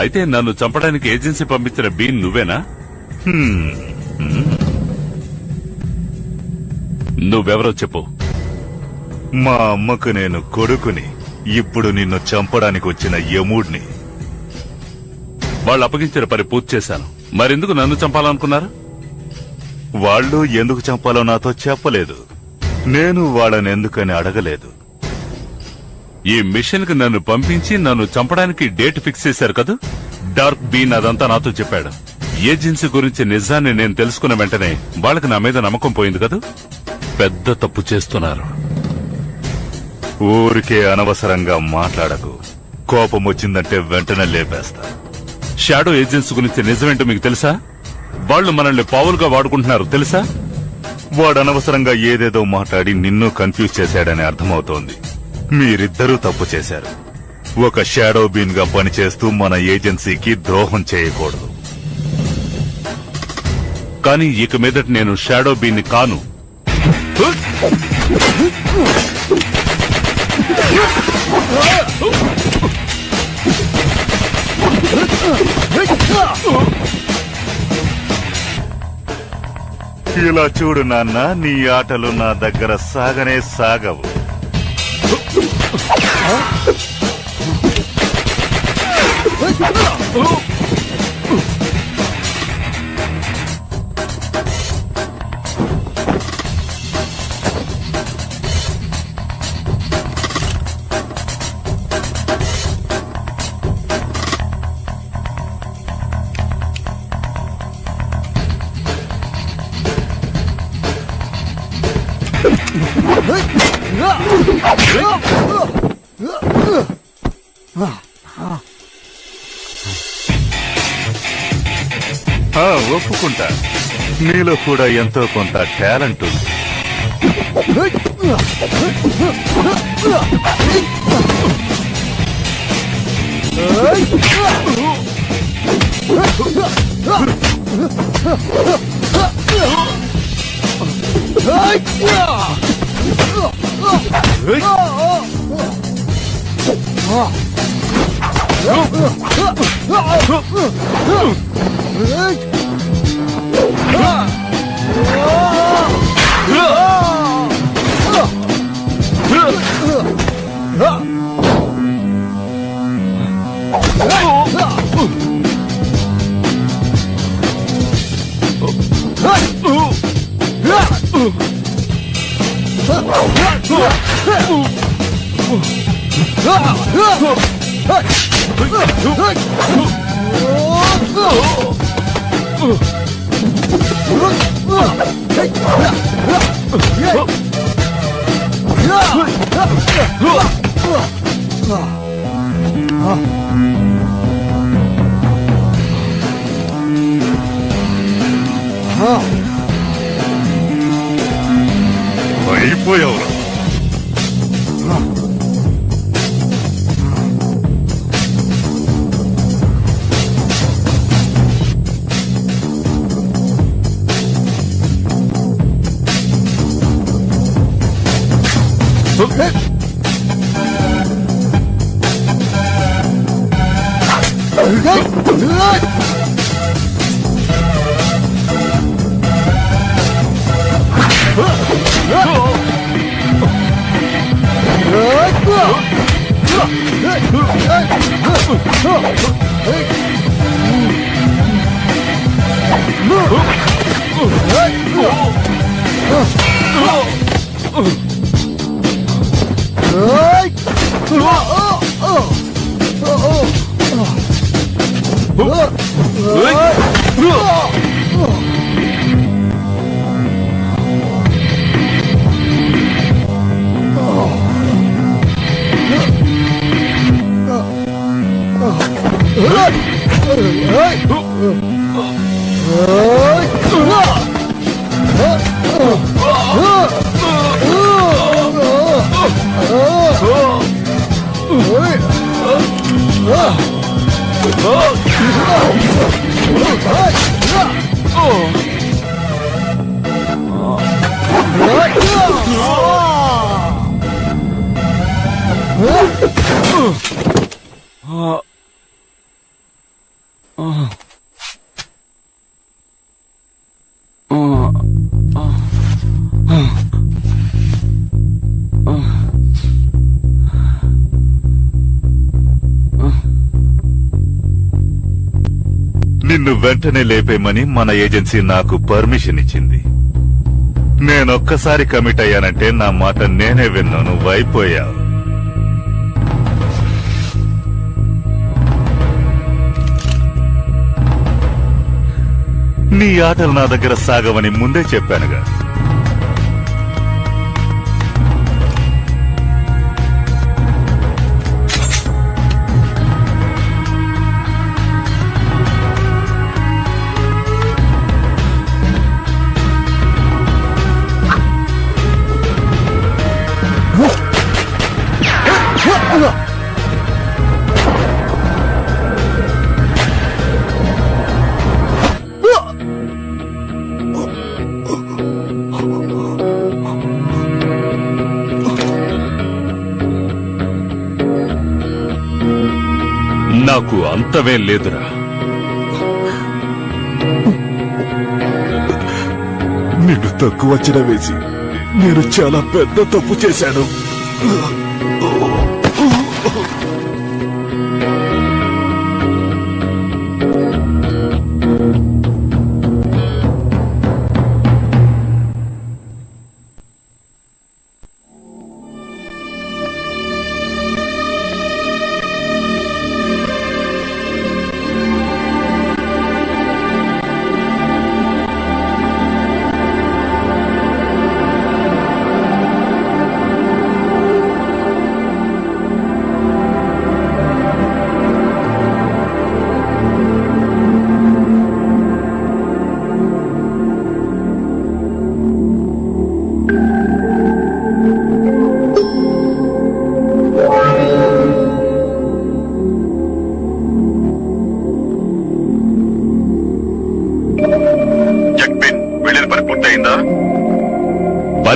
అయితే నన్ను చంపడానికి ఏజెన్సీ పంపించిన బీన్ నువ్వేనా? నువ్వెవరో చెప్పు. మా అమ్మకు నేను కొడుకుని, ఇప్పుడు నిన్ను చంపడానికి వచ్చిన యముడిని. వాళ్ళు అప్పగించిన పని పూర్తి చేశాను. మరెందుకు నన్ను చంపాలనుకున్నారు? వాళ్ళు ఎందుకు చంపాలో నాతో చెప్పలేదు. నేను వాళ్ళని ఎందుకని అడగలేదు. ఈ మిషన్ కి నన్ను పంపించి నన్ను చంపడానికి డేట్ ఫిక్స్ చేశారు కదా. డార్క్ బీన్ అదంతా నాతో చెప్పాడు. ఏజెన్సీ గురించి నిజాన్ని నేను తెలుసుకున్న వెంటనే వాళ్ళకి నా మీద నమ్మకం పోయింది కదా. పెద్ద తప్పు చేస్తున్నారు. ఊరికే అనవసరంగా మాట్లాడకు. కోపం వచ్చిందంటే వెంటనే లేపేస్తా. షాడో ఏజెన్సీ గురించి నిజమేంటో మీకు తెలుసా? వాళ్ళు మనల్ని పావులుగా వాడుకుంటున్నారు తెలుసా? వాడు అనవసరంగా ఏదేదో మాట్లాడి నిన్ను కన్ఫ్యూజ్ చేశాడని అర్థమవుతోంది. మీరిద్దరూ తప్పు చేశారు. ఒక షాడో బీన్ గా పనిచేస్తూ మన ఏజెన్సీకి ద్రోహం చేయకూడదు. కానీ ఇక మీదట నేను షాడో బీన్ కాను. ఇలా చూడు నాన్న, నీ ఆటలు నా దగ్గర సాగనే సాగవు. ఒప్పుకుంటా, నీలో కూడా ఎంతో కొంత టాలెంట్ ఉంది. అయిపోయావు. నిన్ను వెంటనే లేపేమని మన ఏజెన్సీ నాకు పర్మిషన్ ఇచ్చింది. నేనొక్కసారి కమిట్ అయ్యానంటే నా మాట నేనే విన్నాను. నువ్వు అయిపోయావు. నీ ఆటలు నా దగ్గర సాగవని ముందే చెప్పానుగా. నాకు అంతమేం లేదురా. నిన్ను తక్కువ అంచనా వేసి నేను చాలా పెద్ద తప్పు చేశాను.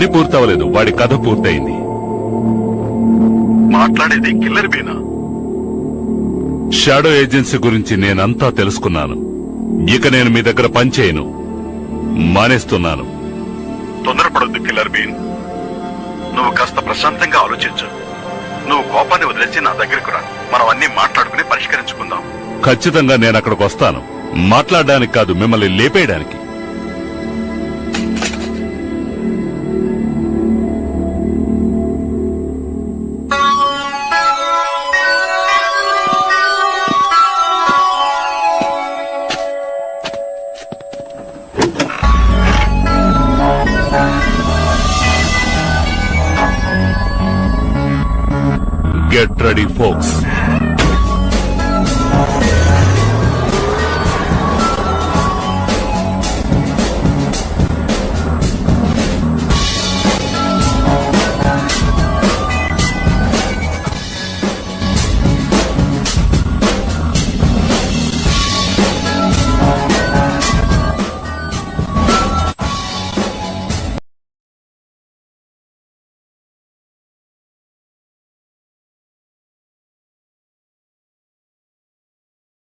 పని పూర్తవలేదు, వాడి కథ పూర్తయింది. మాట్లాడేది కిల్లర్ బీనా? షాడో ఏజెన్సీ గురించి నేనంతా తెలుసుకున్నాను. ఇక నేను మీ దగ్గర పనిచేయను, మానేస్తున్నాను. తొందరపడొద్దు కిల్లర్ బీన్. నువ్వు కాస్త ప్రశాంతంగా ఆలోచించు. నువ్వు కోపాన్ని వదిలేసి నా దగ్గరకు రా. మనం అన్ని మాట్లాడుకుని పరిష్కరించుకుందాం. ఖచ్చితంగా నేను అక్కడికి వస్తాను. మాట్లాడడానికి కాదు, మిమ్మల్ని లేపేయడానికి. Get ready, folks.